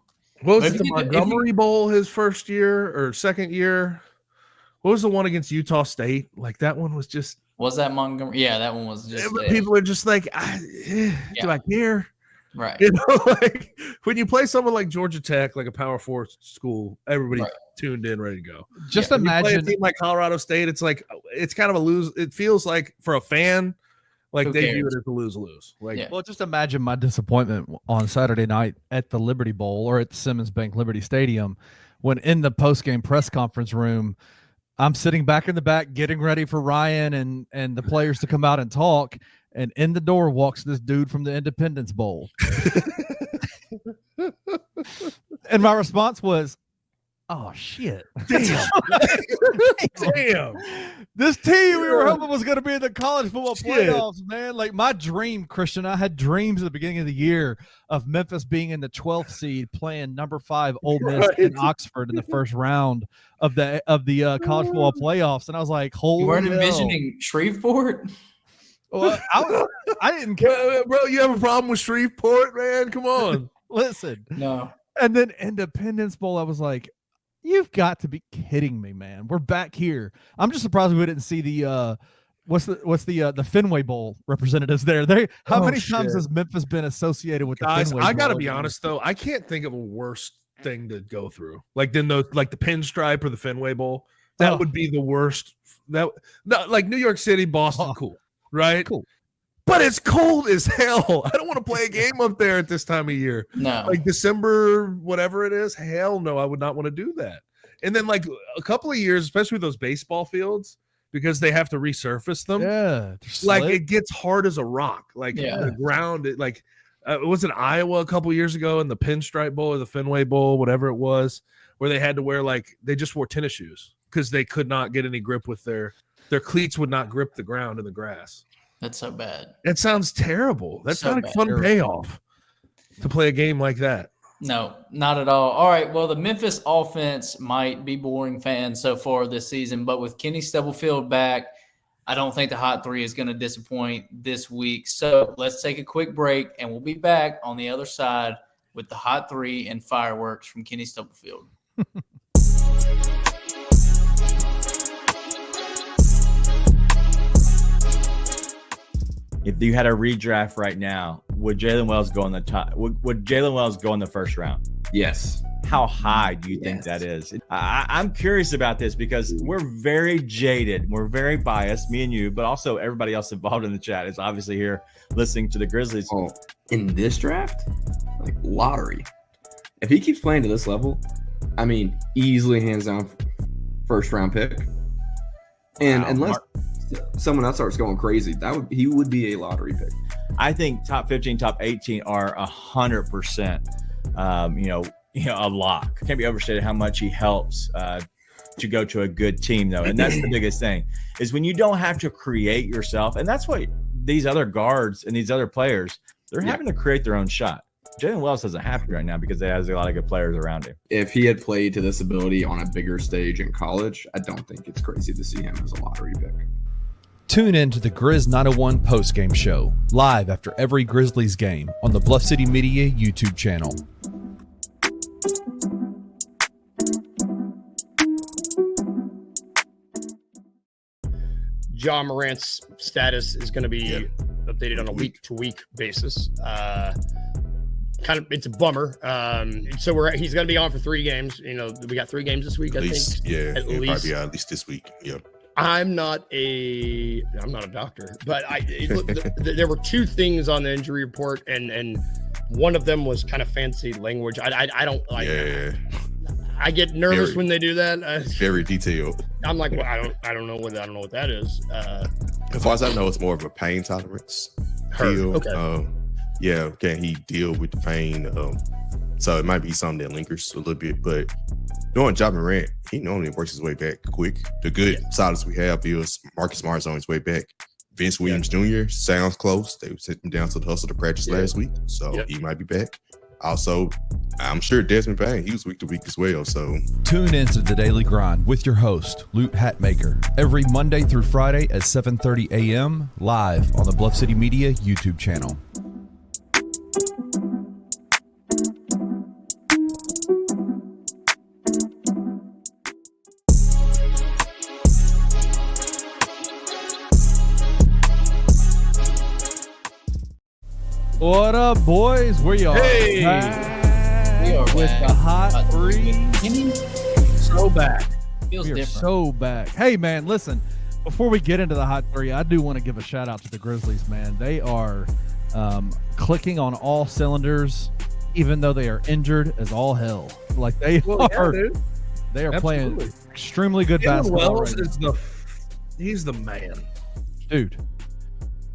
What was it, the Montgomery Bowl his first year or second year? What was the one against Utah State? Like that one was just. Was that Montgomery? Yeah, that one was just. People are just like, do I care? Right. You know, like when you play someone like Georgia Tech, like a Power 4 school, everybody tuned in, ready to go. Just imagine you play a team like Colorado State. It's like it's kind of a lose. It feels like for a fan, like they view it as a lose-lose. Like, well, just imagine my disappointment on Saturday night at the Liberty Bowl or at the Simmons Bank Liberty Stadium when in the post-game press conference room, I'm sitting back in the back getting ready for Ryan and the players to come out and talk, and in the door walks this dude from the Independence Bowl. And my response was, oh, shit. Damn. Damn. This team we were hoping was going to be in the college football playoffs, man. Like my dream, Christian, I had dreams at the beginning of the year of Memphis being in the 12th seed playing number 5 Ole Miss in Oxford in the first round of the college football playoffs. And I was like, holy You weren't envisioning Shreveport? Well, I didn't care. Bro, you have a problem with Shreveport, man? Come on. Listen. No. And then Independence Bowl, I was like, you've got to be kidding me, man. We're back here. I'm just surprised we didn't see the the Fenway Bowl representatives there. How many times has Memphis been associated with the Fenway Bowl? I gotta be honest though, I can't think of a worse thing to go through. Like the Pinstripe or the Fenway Bowl. That would be the worst. Like New York City, Boston, cool, right? Cool. But it's cold as hell. I don't want to play a game up there at this time of year. No. Like December, whatever it is, hell no, I would not want to do that. And then like a couple of years, especially with those baseball fields, because they have to resurface them. Yeah. Like it gets hard as a rock. Like the ground, it was in Iowa a couple of years ago in the Pinstripe Bowl or the Fenway Bowl, whatever it was, where they had to wear they just wore tennis shoes because they could not get any grip with their cleats would not grip the ground and the grass. That's so bad. That sounds terrible. That's so not a fun payoff to play a game like that. No, not at all. All right, well, the Memphis offense might be boring fans so far this season, but with Kenny Stubblefield back, I don't think the Hot 3 is going to disappoint this week. So let's take a quick break, and we'll be back on the other side with the Hot 3 and fireworks from Kenny Stubblefield. If you had a redraft right now, would Jalen Wells go in the top? Would Jalen Wells go in the first round? Yes. How high do you think that is? I'm curious about this because we're very jaded. We're very biased, me and you, but also everybody else involved in the chat is obviously here listening to the Grizzlies. Oh, in this draft, like lottery. If he keeps playing to this level, I mean, easily hands down first round pick. And unless someone else starts going crazy, he would be a lottery pick. I think top 15, top 18 are 100%. A lock. Can't be overstated how much he helps to go to a good team, though, and that's the biggest thing is when you don't have to create yourself, and that's what these other guards and these other players they're having to create their own shot. Jalen Wells doesn't have to right now because he has a lot of good players around him. If he had played to this ability on a bigger stage in college, I don't think it's crazy to see him as a lottery pick. Tune in to the Grizz 901 postgame show, live after every Grizzlies game on the Bluff City Media YouTube channel. Ja Morant's status is going to be updated on a week-to-week basis. It's a bummer. So he's going to be on for 3 games. You know, we got 3 games this week. At least. At least this week. Yeah. I'm not a doctor, but there were 2 things on the injury report, and one of them was kind of fancy language. I don't like. Yeah. I get nervous when they do that. Very detailed. I'm like, well, I don't know what that is. As far as I know, it's more of a pain tolerance. Okay. Can he deal with the pain? So it might be something that lingers a little bit, but knowing Ja Morant, he normally works his way back quick. The good sides we have is Marcus Smart's on his way back. Vince Williams Jr. sounds close. They sent him down to the hustle to practice last week, so he might be back. Also, I'm sure Desmond Bain, he was week to week as well. So tune in to The Daily Grind with your host, Lute Hatmaker, every Monday through Friday at 7:30 a.m. live on the Bluff City Media YouTube channel. What up, boys? Where y'all? Hey, We are with back. the hot three. so back. Feels We are different. so back. Hey, man, listen. Before we get into the hot three, I do want to give a shout out to the Grizzlies, man. They are clicking on all cylinders, even though they are injured as all hell. Like they are, dude. they are Absolutely. playing extremely good Jalen basketball. Wells Right now. he's the man. Dude.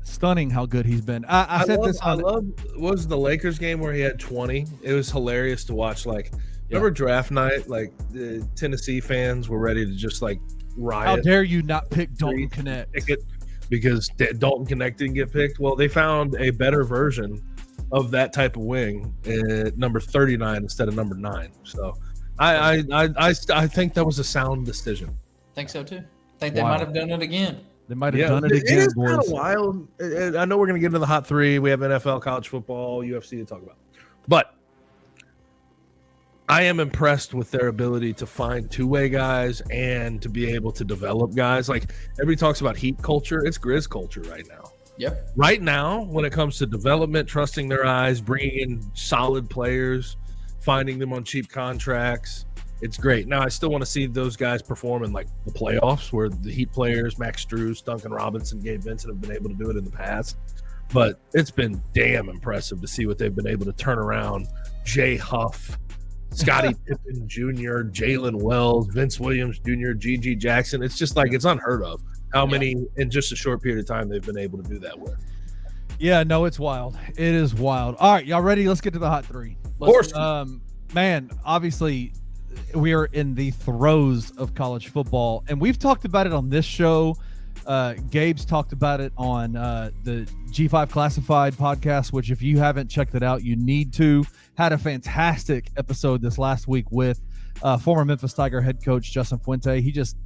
Stunning how good he's been. I said this on. Was the Lakers game where he had 20? It was hilarious to watch. Like, remember draft night? Like, the Tennessee fans were ready to just like riot. How dare you not pick Dalton Connect? Pick it because Dalton Connect didn't get picked. Well, they found a better version of that type of wing at number 39 instead of number 9. So, I think that was a sound decision. Think so too. Think they might have done it again. They might have done it again, It is boys. kind of wild. I know we're going to get into the hot three. We have NFL, college football, UFC to talk about. But I am impressed with their ability to find two-way guys and to be able to develop guys. Like, everybody talks about heat culture. It's Grizz culture right now. Yep. Right now, when it comes to development, trusting their eyes, bringing in solid players, finding them on cheap contracts, it's great. Now, I still want to see those guys perform in like the playoffs where the Heat players, Max Strus, Duncan Robinson, Gabe Vincent have been able to do it in the past. But it's been damn impressive to see what they've been able to turn around. Jay Huff, Scottie Pippen Jr., Jalen Wells, Vince Williams Jr., G.G. Jackson. It's just like it's unheard of how many in just a short period of time they've been able to do that with. Yeah, no, it's wild. It is wild. All right, y'all ready? Let's get to the hot three. Of course. Man, obviously we are in the throes of college football, and we've talked about it on this show. Gabe's talked about it on the G5 Classified podcast, which if you haven't checked it out, you need to. Had a fantastic episode this last week with former Memphis Tiger head coach Justin Fuente. He just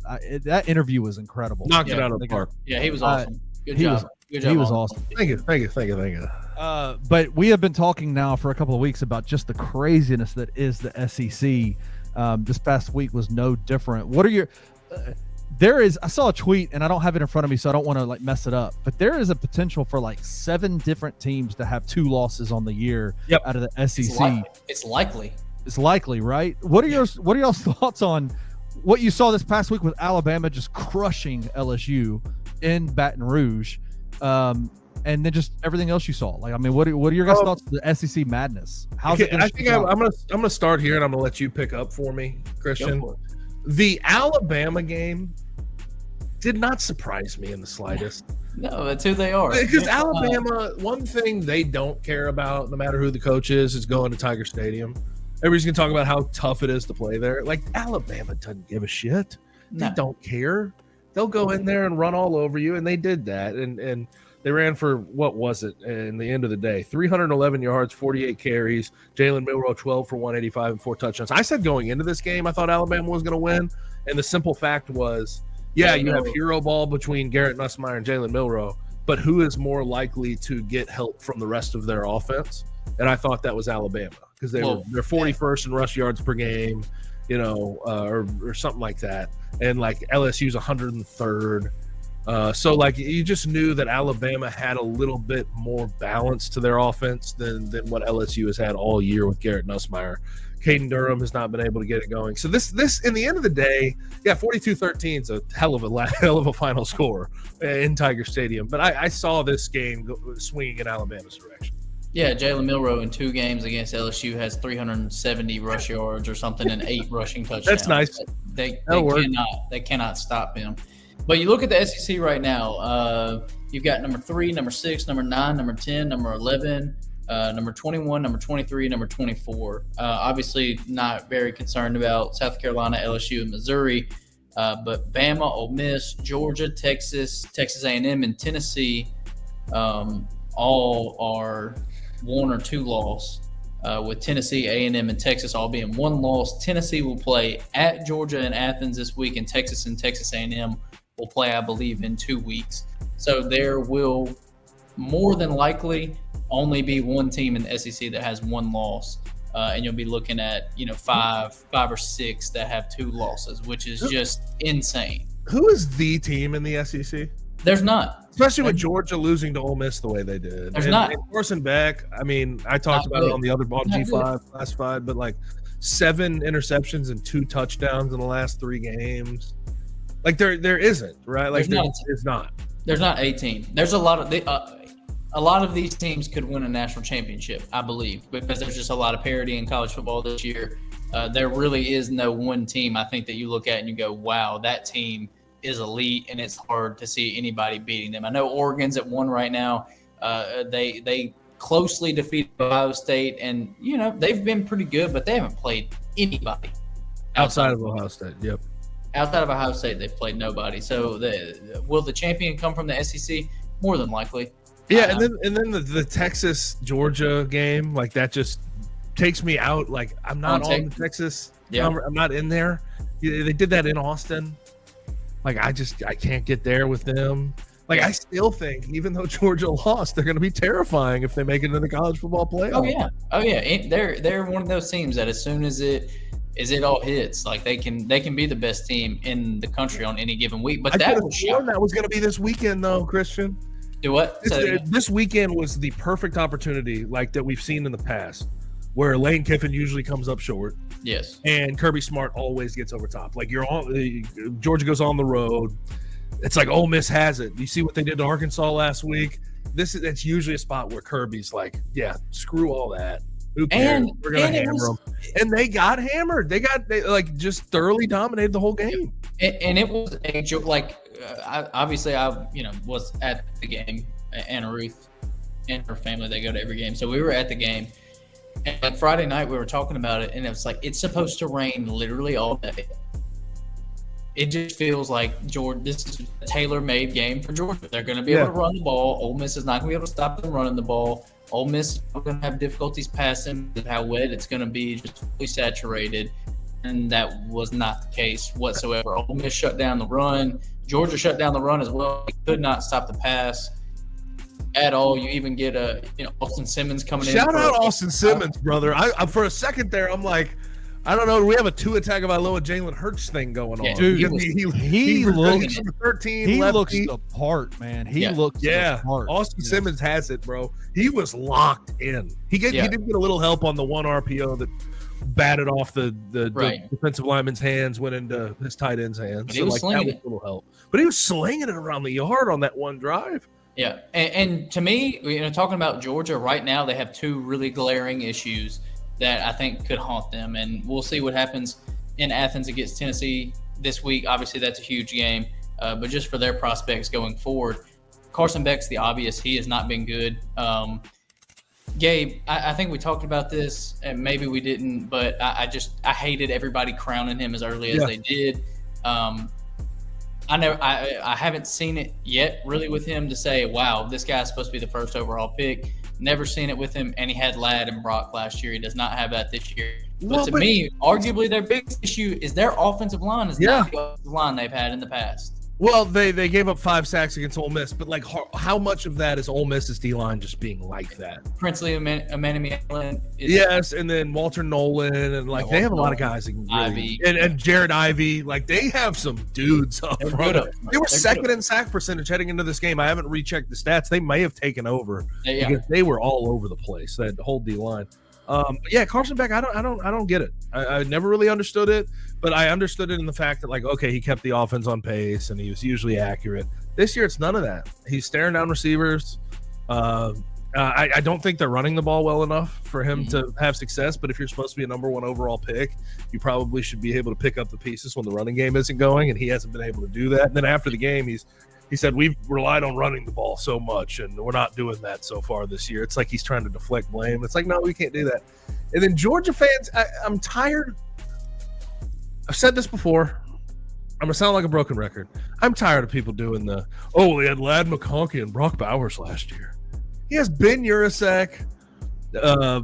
that interview was incredible. Knocked it out of the park. Yeah, he was awesome. Good he job. Good job. He was awesome. Thank you. But we have been talking now for a couple of weeks about just the craziness that is the SEC. This past week was no different. What are your I saw a tweet, and I don't have it in front of me, so I don't want to like mess it up, but there is a potential for like 7 different teams to have 2 losses on the year out of the SEC. It's likely. It's likely, right? What are y'all's thoughts on what you saw this past week with Alabama just crushing LSU in Baton Rouge, and then just everything else you saw? Like, I mean, what are your guys' thoughts on the SEC madness? How's it gonna shake out? I'm gonna start here, and I'm gonna let you pick up for me, Christian. The Alabama game did not surprise me in the slightest. No, that's who they are. Because Alabama, one thing they don't care about, no matter who the coach is going to Tiger Stadium. Everybody's going to talk about how tough it is to play there. Like, Alabama doesn't give a shit. They don't care. They'll go in there and run all over you, and they did that. And they ran for, what was it, in the end of the day? 311 yards, 48 carries. Jalen Milroe, 12 for 185 and 4 touchdowns. I said going into this game, I thought Alabama was going to win. And the simple fact was, you have hero ball between Garrett Nussmeier and Jalen Milroe, but who is more likely to get help from the rest of their offense? And I thought that was Alabama because they're 41st in rush yards per game, or something like that. And like LSU's 103rd. So like you just knew that Alabama had a little bit more balance to their offense than what LSU has had all year with Garrett Nussmeier. Caden Durham has not been able to get it going. So this in the end of the day, 42-13 is a hell of a final score in Tiger Stadium. But I saw this game swinging in Alabama's direction. Yeah, Jalen Milroe in 2 games against LSU has 370 rush yards or something and 8 rushing touchdowns. That's nice. They cannot stop him. But you look at the SEC right now. You've got number 3, number 6, number 9, number 10, number 11. Number 21, number 23, number 24. Obviously not very concerned about South Carolina, LSU, and Missouri. But Bama, Ole Miss, Georgia, Texas, Texas A&M, and Tennessee all are 1 or 2 loss. With Tennessee, A&M, and Texas all being 1 loss. Tennessee will play at Georgia and Athens this week, and Texas A&M will play, I believe, in 2 weeks. So there will more than likely only be 1 team in the SEC that has 1 loss, and you'll be looking at 5 or 6 that have 2 losses, which is just insane. Who is the team in the SEC? There's not. Especially with Georgia losing to Ole Miss the way they did. There's not. And Carson Beck, I mean, I talked about it on the other on G5 classified, but like 7 interceptions and 2 touchdowns in the last 3 games. Like there isn't, right? Like there's not. There's not 18. There's a lot of these teams could win a national championship, I believe, because there's just a lot of parity in college football this year. There really is no one team I think that you look at and you go, wow, that team is elite, and it's hard to see anybody beating them. I know Oregon's at 1 right now. They closely defeated Ohio State, and they've been pretty good, but they haven't played anybody outside of Ohio State. Yep. Outside of Ohio State, they've played nobody. So will the champion come from the SEC? More than likely. Yeah, and then the Texas Georgia game, like that just takes me out. Like I'm not on the Texas. Yeah. I'm not in there. They did that in Austin. Like I can't get there with them. Like I still think, even though Georgia lost, they're going to be terrifying if they make it into the college football playoff. Oh yeah. They're one of those teams that as soon as it all hits, like they can be the best team in the country on any given week. But that was going to be this weekend, though, Christian. Do what? This weekend was the perfect opportunity, like that we've seen in the past, where Lane Kiffin usually comes up short. Yes. And Kirby Smart always gets over top. Like Georgia goes on the road. It's like Ole Miss has it. You see what they did to Arkansas last week? That's usually a spot where Kirby's like, yeah, screw all that. Who cares? We're gonna hammer them. And they got hammered. They just thoroughly dominated the whole game. And it was a joke. Like I was at the game. Anna Ruth and her family, they go to every game. So we were at the game. And like Friday night, we were talking about it, and it was like it's supposed to rain literally all day. It just feels like Georgia. This is a tailor-made game for Georgia. They're going to be able to run the ball. Ole Miss is not going to be able to stop them running the ball. Ole Miss is going to have difficulties passing with how wet it's going to be, just fully saturated, and that was not the case whatsoever. Ole Miss shut down the run. Georgia shut down the run as well. They could not stop the pass at all. You even get Austin Simmons coming in. Shout out Austin Simmons, brother. I for a second there, I'm like, I don't know. Do we have a 2 attack of Iloa Jalen Hurts thing going on? Dude, he looks 13. He looks the part, man. He looks the part. Austin Simmons has it, bro. He was locked in. He did get a little help on the 1 RPO that batted off the defensive lineman's hands, went into his tight end's hands. But he was slinging it. A little help. But he was slinging it around the yard on that one drive. Yeah, and to me, talking about Georgia right now, they have 2 really glaring issues that I think could haunt them, and we'll see what happens in Athens against Tennessee this week. Obviously, that's a huge game, but just for their prospects going forward, Carson Beck's the obvious. He has not been good. Gabe, I think we talked about this, and maybe we didn't, but I hated everybody crowning him as early as they did. I haven't seen it yet really with him to say, wow, this guy's supposed to be the first overall pick. Never seen it with him, and he had Ladd and Brock last year. He does not have that this year. But to me, arguably their biggest issue is their offensive line is not the offensive line they've had in the past. Well, they gave up 5 sacks against Ole Miss, but like how much of that is Ole Miss's D-line just being like that? Princely Emmanuel. Yes, and then Walter Nolan, and they have a lot of guys that can really, and Jared Ivey. Like they have some dudes up front. They were second in sack percentage heading into this game. I haven't rechecked the stats. They may have taken over because they were all over the place. That whole D-line. Carson Beck, I don't get it. I never really understood it, but I understood it in the fact that he kept the offense on pace and he was usually accurate. This year, it's none of that. He's staring down receivers. I don't think they're running the ball well enough for him to have success, but if you're supposed to be a number 1 overall pick, you probably should be able to pick up the pieces when the running game isn't going, and he hasn't been able to do that. And then after the game, he said, we've relied on running the ball so much, and we're not doing that so far this year. It's like he's trying to deflect blame. It's like, no, we can't do that. And then Georgia fans, I'm tired. I've said this before. I'm gonna sound like a broken record. I'm tired of people doing we had Ladd McConkey and Brock Bowers last year. He has Ben Urasek,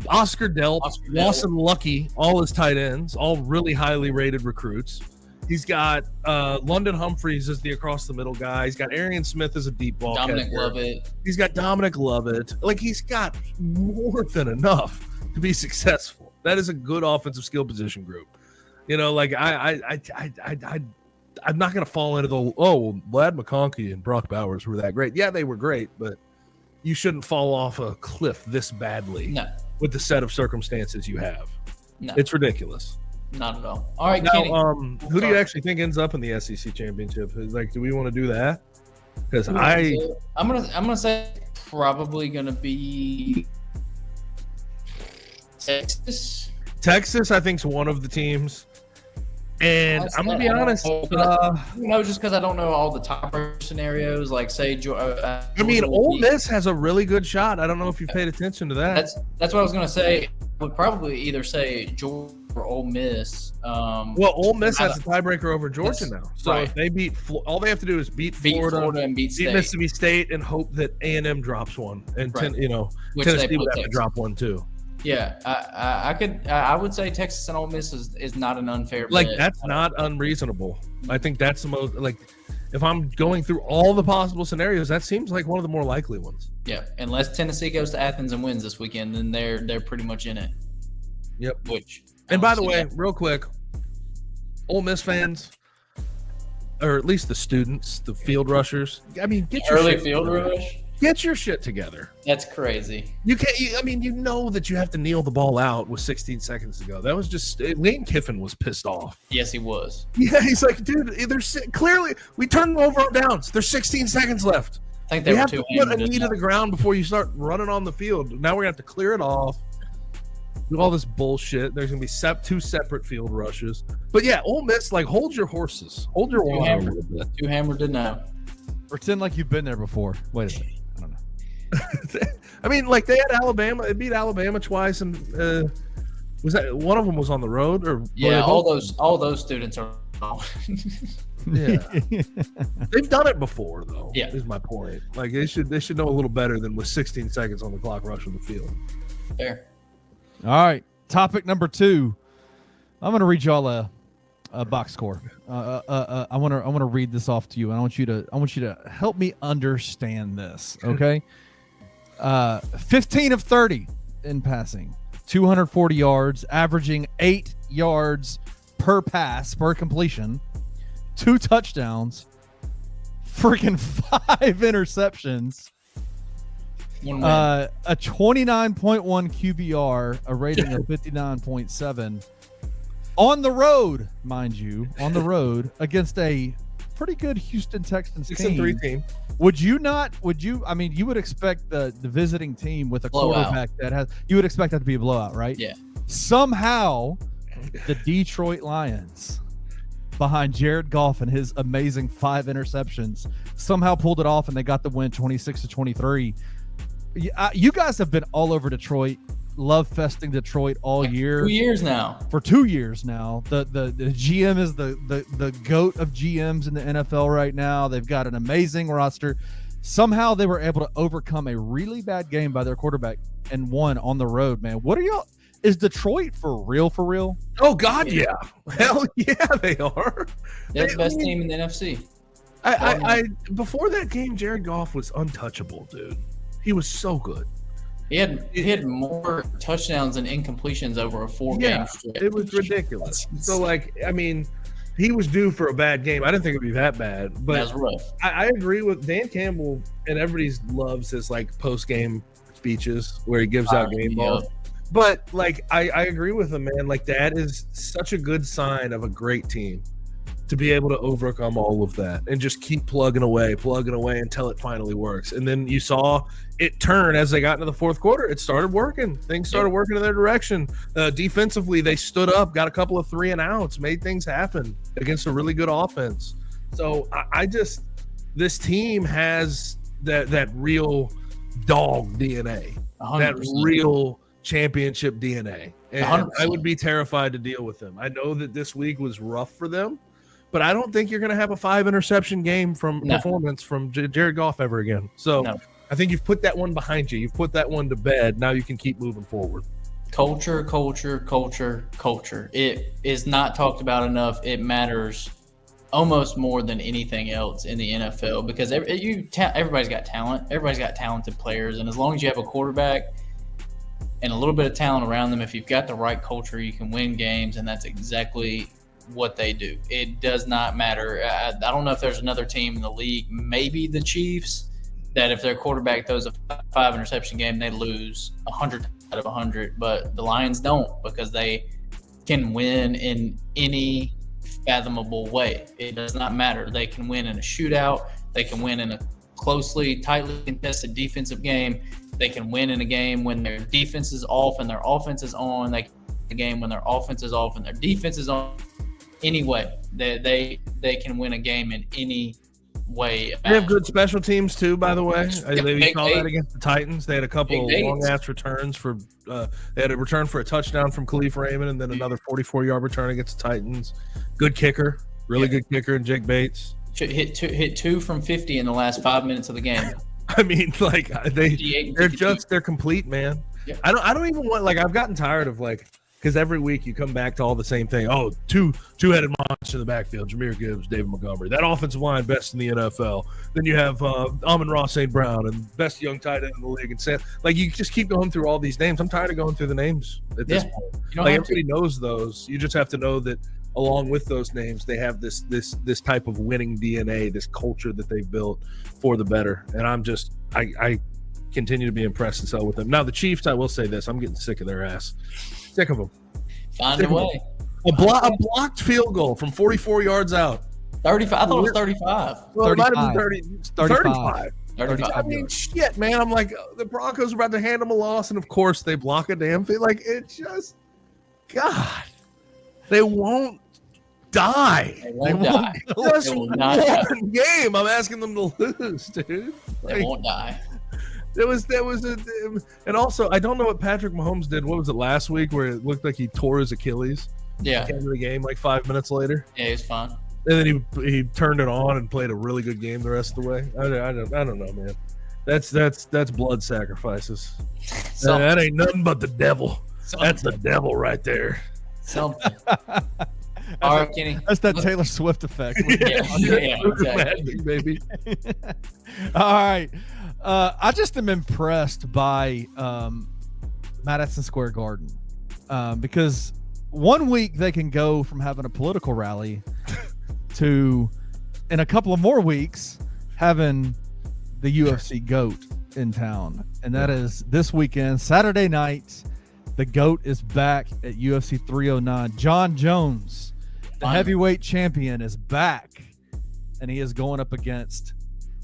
Oscar Delp, Lawson Lucky, all his tight ends, all really highly rated recruits. He's got London Humphreys as the across the middle guy. He's got Arian Smith as a deep ball Dominic catcher. Lovett. He's got Dominic Lovett. Like, he's got more than enough to be successful. That is a good offensive skill position group. You know, like I'm not going to fall into Ladd McConkey and Brock Bowers were that great. Yeah, they were great, but you shouldn't fall off a cliff this badly with the set of circumstances you have. No. It's ridiculous. Not at all. All right, now, Kenny. Who do you actually think ends up in the SEC championship? Like, do we want to do that? Because I'm gonna say probably gonna be Texas. Texas, I think, is one of the teams. And I'm gonna be honest. Just because I don't know all the top scenarios. Like, say, Ole Miss has a really good shot. I don't know if you've paid attention to that. That's what I was gonna say. I would probably either say Georgia or Ole Miss. Ole Miss has a tiebreaker over Georgia now. So if they beat, all they have to do is beat Florida and beat Mississippi State, and hope that A&M drops one, and Tennessee would have to drop one too. Yeah, I would say Texas and Ole Miss is not an unfair bet. Like, that's not unreasonable. I think that's the most, like, if I'm going through all the possible scenarios, that seems like one of the more likely ones. Yeah, unless Tennessee goes to Athens and wins this weekend, then they're pretty much in it. Yep. And by the way, real quick, Ole Miss fans, or at least the students, the field rushers, I mean, get your early field rush. Get your shit together. That's crazy. You can't. You know that you have to kneel the ball out with 16 seconds to go. That was just Lane Kiffin was pissed off. Yes, he was. Yeah, he's like, dude, there's clearly we turned over our downs. There's 16 seconds left. I think they were too. You have to put a knee to the ground before you start running on the field. Now we're gonna have to clear it off. Do all this bullshit. There's gonna be two separate field rushes. But yeah, Ole Miss, like, hold your horses, hold your water a little bit. Too hammered to know. Pretend like you've been there before. Wait a second. I don't know. I mean, like, they had Alabama. It beat Alabama twice, and was that one of them was on the road? Or yeah, all those students are. Yeah, they've done it before, though. Yeah, is my point. Like, they should know a little better than with 16 seconds on the clock rushing the field. Fair. All right, topic number 2. I'm going to read y'all a box score. I want to read this off to you. And I want you to help me understand this. Okay. 15 of 30 in passing, 240 yards, averaging 8 yards per pass per completion, 2 touchdowns, freaking 5 interceptions, a 29.1 QBR, a rating of 59.7. On the road, mind you, against a pretty good Houston Texans 6-3 team. You would expect the visiting team with a quarterback you would expect that to be a blowout, right? Yeah. Somehow, the Detroit Lions, behind Jared Goff and his amazing 5 interceptions, somehow pulled it off, and they got the win 26-23. You guys have been all over Detroit. Love festing Detroit all year. 2 years now. For 2 years now. The GM is the GOAT of GMs in the NFL right now. They've got an amazing roster. Somehow they were able to overcome a really bad game by their quarterback and won on the road, man. What are y'all? Is Detroit for real? For real? Oh God, yeah. Hell yeah, they are. They're the best team in the NFC. I before that game, Jared Goff was untouchable, dude. He was so good. He had more touchdowns and incompletions over a 4-game stretch. It was ridiculous. So, like, I mean, he was due for a bad game. I didn't think it'd be that bad, but that was rough. I agree with Dan Campbell, and everybody loves his, like, post-game speeches where he gives out game balls. But, like, I agree with him, man. Like, that is such a good sign of a great team to be able to overcome all of that and just keep plugging away until it finally works. And then you saw it turn as they got into the fourth quarter. It started working. Things started working in their direction. Defensively, they stood up, got a couple of 3-and-outs, made things happen against a really good offense. So this team has that real dog DNA, 100%. That real championship DNA. And 100%. I would be terrified to deal with them. I know that this week was rough for them, but I don't think you're going to have a 5 interception game from performance from Jared Goff ever again. So I think you've put that one behind you. You've put that one to bed. Now you can keep moving forward. Culture. It is not talked about enough. It matters almost more than anything else in the NFL because everybody's got talent. Everybody's got talented players. And as long as you have a quarterback and a little bit of talent around them, if you've got the right culture, you can win games. And that's exactly what they do. It does not matter. I don't know if there's another team in the league, maybe the Chiefs, that if their quarterback throws a 5 interception game, they lose 100 out of 100. But the Lions don't because they can win in any fathomable way. It does not matter. They can win in a shootout. They can win in a tightly contested defensive game. They can win in a game when their defense is off and their offense is on. They can win a game when their offense is off and their defense is on. Anyway, they can win a game in any way. They have good special teams too, by the way. They saw that against the Titans. They had a couple long ass returns for. They had a return for a touchdown from Khalif Raymond, and then another 44-yard return against the Titans. Good kicker, really good kicker, and Jake Bates hit 2 from 50 in the last 5 minutes of the game. I mean, like they're complete, man. Yeah. I don't even want I've gotten tired of because every week you come back to all the same thing. Oh, two-headed monster in the backfield, Jahmyr Gibbs, David Montgomery. That offensive line, best in the NFL. Then you have Amon-Ra St. Brown and best young tight end in the league. And you just keep going through all these names. I'm tired of going through the names at this point. Everybody knows those. You just have to know that along with those names, they have this type of winning DNA, this culture that they've built for the better. And I continue to be impressed and so with them. Now, the Chiefs, I will say this. I'm getting sick of their ass. Sick of them. Find a way. A blocked field goal from 44 yards out. 35. I thought it was 35. Well, it might have been 35. 35. I mean, shit, man. I'm like, the Broncos are about to hand them a loss, and of course they block a damn field. It just, God, they won't die. They won't die. Just one game. I'm asking them to lose, dude. They won't die. There was and also I don't know what Patrick Mahomes did. What was it last week where it looked like he tore his Achilles? Yeah, at the end of the game, 5 minutes later. Yeah, he was fine. And then he turned it on and played a really good game the rest of the way. I don't know, man. That's blood sacrifices. That ain't nothing but the devil. That's the devil right there. Something. All right, Kenny. That's that Taylor Swift effect. Yeah, exactly. Baby. All right. I just am impressed by Madison Square Garden because 1 week they can go from having a political rally to, in a couple of more weeks, having the UFC GOAT in town. And that is this weekend, Saturday night. The GOAT is back at UFC 309. John Jones, the heavyweight champion, is back, and he is going up against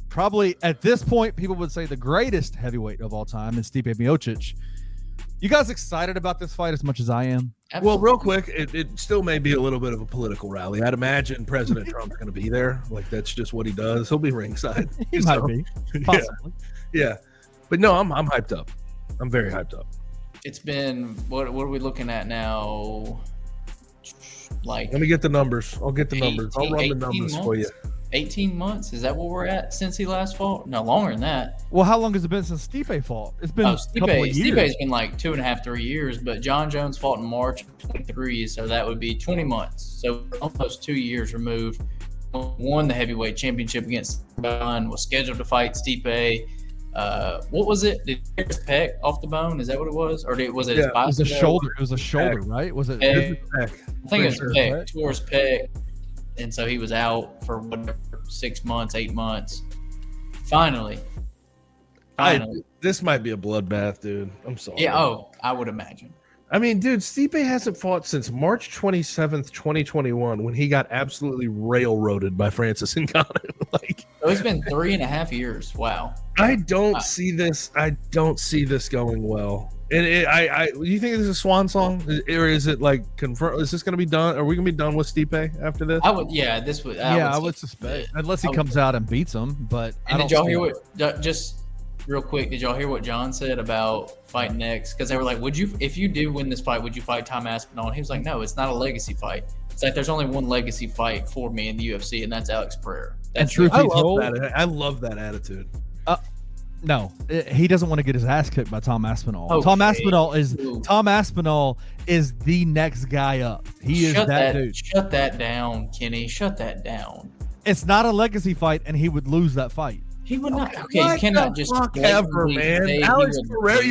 probably at this point, people would say the greatest heavyweight of all time is Stipe Miocic. You guys excited about this fight as much as I am? Absolutely. Well, real quick, it still may be a little bit of a political rally. I'd imagine President Trump's going to be there. That's just what he does. He'll be ringside. He might be, possibly. Yeah. But no, I'm hyped up. I'm very hyped up. It's been what are we looking at now? Let me get the numbers. I'll get the numbers. I'll run the numbers months? for you. 18 months? Is that what we're at since he last fought? No, longer than that. Well, how long has it been since Stipe fought? It's been a couple of years. Stipe's been 2.5, 3 years, but John Jones fought in March of 23, so that would be 20 months. So almost 2 years removed. Won the heavyweight championship against Jourdain, was scheduled to fight Stipe. What was it? Did he tear his pec off the bone? Is that what it was? Or was it his bicep? It was a shoulder. It was a shoulder, right? Was it? Pec. I think it was pec. Tore his pec. And so he was out for whatever, 6 months, 8 months. Finally. This might be a bloodbath, dude. I'm sorry. Yeah, I would imagine. I mean, dude, Stipe hasn't fought since March 27th, 2021, when he got absolutely railroaded by Francis Ngannou. So it's been 3.5 years. Wow. I don't see this going well. And you think this is a swan song, or is it confirmed? Is this going to be done? Are we going to be done with Stipe after this? I would suspect, unless he comes out and beats him. But did y'all hear just real quick? Did y'all hear what John said about fighting next? Because they were like, if you do win this fight, would you fight Tom Aspinall? And he was like, no, it's not a legacy fight. It's like there's only one legacy fight for me in the UFC, and that's Alex Pereira. That's truth I be love told, that. I love that attitude. No, he doesn't want to get his ass kicked by Tom Aspinall. Okay. Tom Aspinall is the next guy up. He is that dude. Shut that down, Kenny. Shut that down. It's not a legacy fight, and he would lose that fight. He would not. Okay, What you cannot the just fuck ever, blatantly man. say he Alex would Pereira, lose.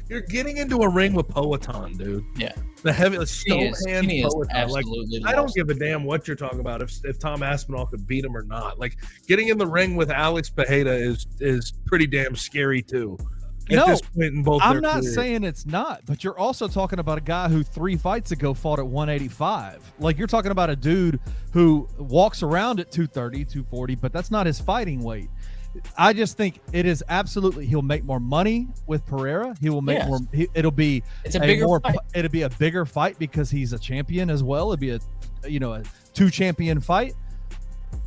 you're getting into a ring with Poatan, dude. Yeah. The heavy stone hand Kenny is Poatan. Like, absolutely I don't lost. give a damn what you're talking about if Tom Aspinall could beat him or not. Like getting in the ring with Alex Pereira is pretty damn scary too. At this point in both I'm their not careers. saying it's not, but you're also talking about a guy who 3 fights ago fought at 185. Like you're talking about a dude who walks around at 230, 240, but that's not his fighting weight. I just think it is absolutely. He'll make more money with Pereira. He will make more. It'll be It's a bigger fight. It'll be a bigger fight because he's a champion as well. It'd be a 2-champion fight.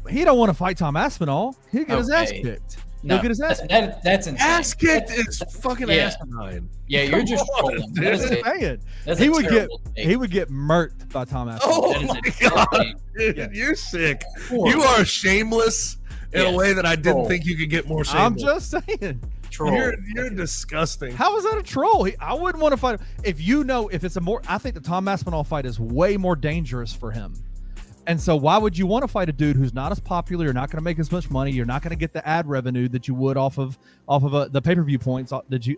He don't want to fight Tom Aspinall. He'll get his ass kicked. No, He'll get his ass. that's insane. Ass kicked is fucking asinine. Yeah, you're just trolling. That is that's He a would get terrible take. he would get murked by Tom Aspinall. Oh That is my a terrible god, take. dude, you're sick. Horrible. You are shameless in a way that I didn't Troll. think you could get more shameless. I'm just saying. Troll. You're disgusting. How is that a troll? I wouldn't want to fight him. If it's a more, I think the Tom Aspinall fight is way more dangerous for him. And so why would you want to fight a dude who's not as popular? You're not going to make as much money. You're not going to get the ad revenue that you would off of the pay-per-view points that you.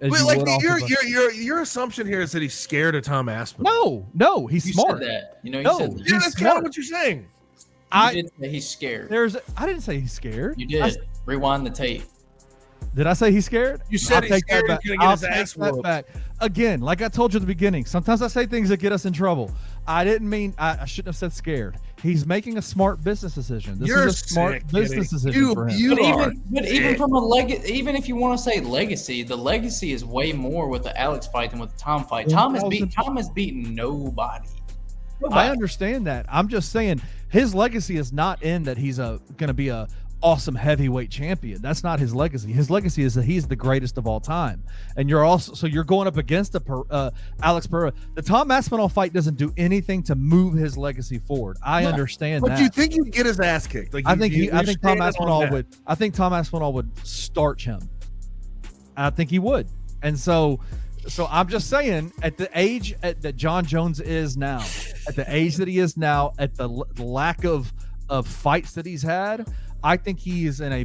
Your assumption here is that he's scared of Tom Aspinall. No, he's You smart. said that. You No. said that. Yeah, that's kind of what you're saying. You did say he's scared. I didn't say he's scared. You did. Rewind the tape. Did I say he's scared? You said he's scared he's gonna get I'll his take ass that whooped. back. Again, like I told you at the beginning, sometimes I say things that get us in trouble. I didn't mean I shouldn't have said scared. He's making a smart business decision. This You're is a smart sick, business Kenny. decision for him. But even from even if you want to say legacy, the legacy is way more with the Alex fight than with the Tom fight. Tom has beaten nobody. I understand that. I'm just saying his legacy is not in that he's going to be a awesome heavyweight champion. That's not his legacy. His legacy is that he's the greatest of all time. And you're going up against Alex Pereira. The Tom Aspinall fight doesn't do anything to move his legacy forward. I understand that. But you think you'd get his ass kicked? Like I think Tom Aspinall would starch him. I think he would. And so I'm just saying, at the age that John Jones is now, at the age that he is now, at the lack of fights that he's had, I think he is I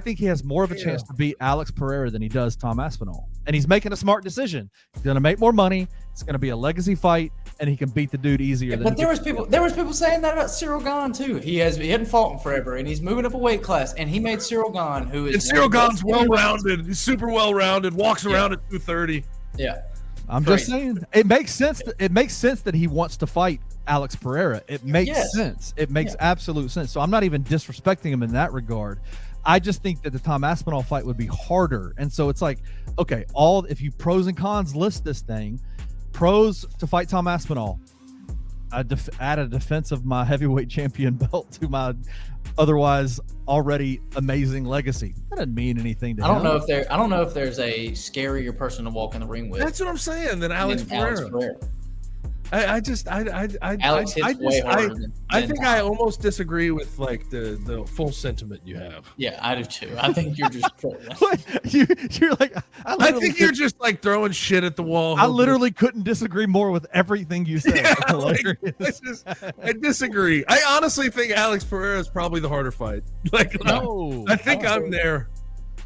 think he has more of a chance to beat Alex Pereira than he does Tom Aspinall. And he's making a smart decision. He's going to make more money. It's going to be a legacy fight, and he can beat the dude easier. But there was people saying that about Cyril Gahn too. He hadn't fought in forever, and he's moving up a weight class, and he made Cyril Gahn, who is. And Cyril Gahn's well-rounded. He's super well-rounded. Walks around at 230. Yeah. I'm just saying, it makes sense. It makes sense that he wants to fight Alex Pereira. It makes sense. It makes absolute sense. So I'm not even disrespecting him in that regard. I just think that the Tom Aspinall fight would be harder. And so it's like, okay, if you pros and cons list this thing, pros to fight Tom Aspinall, add a defense of my heavyweight champion belt to my otherwise already amazing legacy. That doesn't mean anything to him. I don't know if there's a scarier person to walk in the ring with. That's what I'm saying. Than Alex Pereira. I think I almost disagree with like the full sentiment you have. Yeah, I do too. I think you're just trolling. You're like, I think you're just like throwing shit at the wall. I literally couldn't disagree more with everything you said. Yeah, I disagree. I honestly think Alex Pereira is probably the harder fight. Like, no, I think I'm there.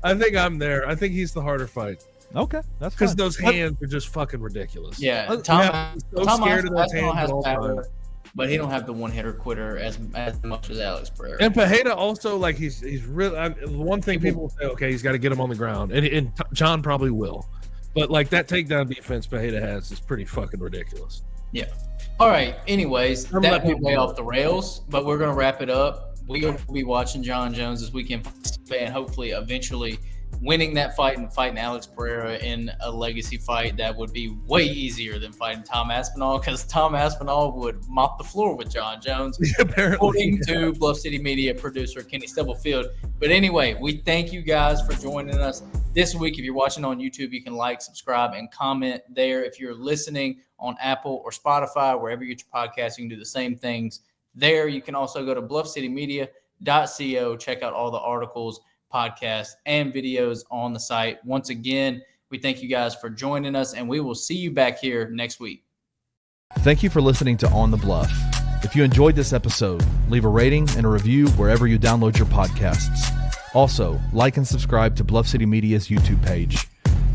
I think he's the harder fight. Okay, that's because those hands are just fucking ridiculous. Yeah, Tom scared of those hands has all power, time. but he don't have the one hitter quitter as much as Alex Pereira. And Pereira also, like, he's really one thing people will say, okay, he's got to get him on the ground, and John probably will, but like that takedown defense Pereira has is pretty fucking ridiculous. Yeah. All right. Anyways, that went way off the rails, but we're gonna wrap it up. We're gonna be watching John Jones this weekend, and hopefully, eventually, winning that fight and fighting Alex Pereira in a legacy fight that would be way easier than fighting Tom Aspinall, because Tom Aspinall would mop the floor with John Jones, according to Bluff City Media producer Kenny Stubblefield. But anyway, we thank you guys for joining us this week. If you're watching on YouTube, you can like, subscribe, and comment there. If you're listening on Apple or Spotify, wherever you get your podcast, you can do the same things there. You can also go to bluffcitymedia.co, check out all the articles, podcasts, and videos on the site. Once again, we thank you guys for joining us, and we will see you back here next week. Thank you for listening to On the Bluff. If you enjoyed this episode, leave a rating and a review wherever you download your podcasts. Also, like and subscribe to Bluff City Media's YouTube page.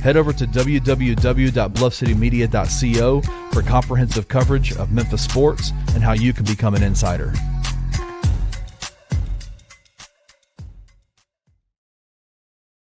Head over to www.bluffcitymedia.co for comprehensive coverage of Memphis sports and how you can become an insider.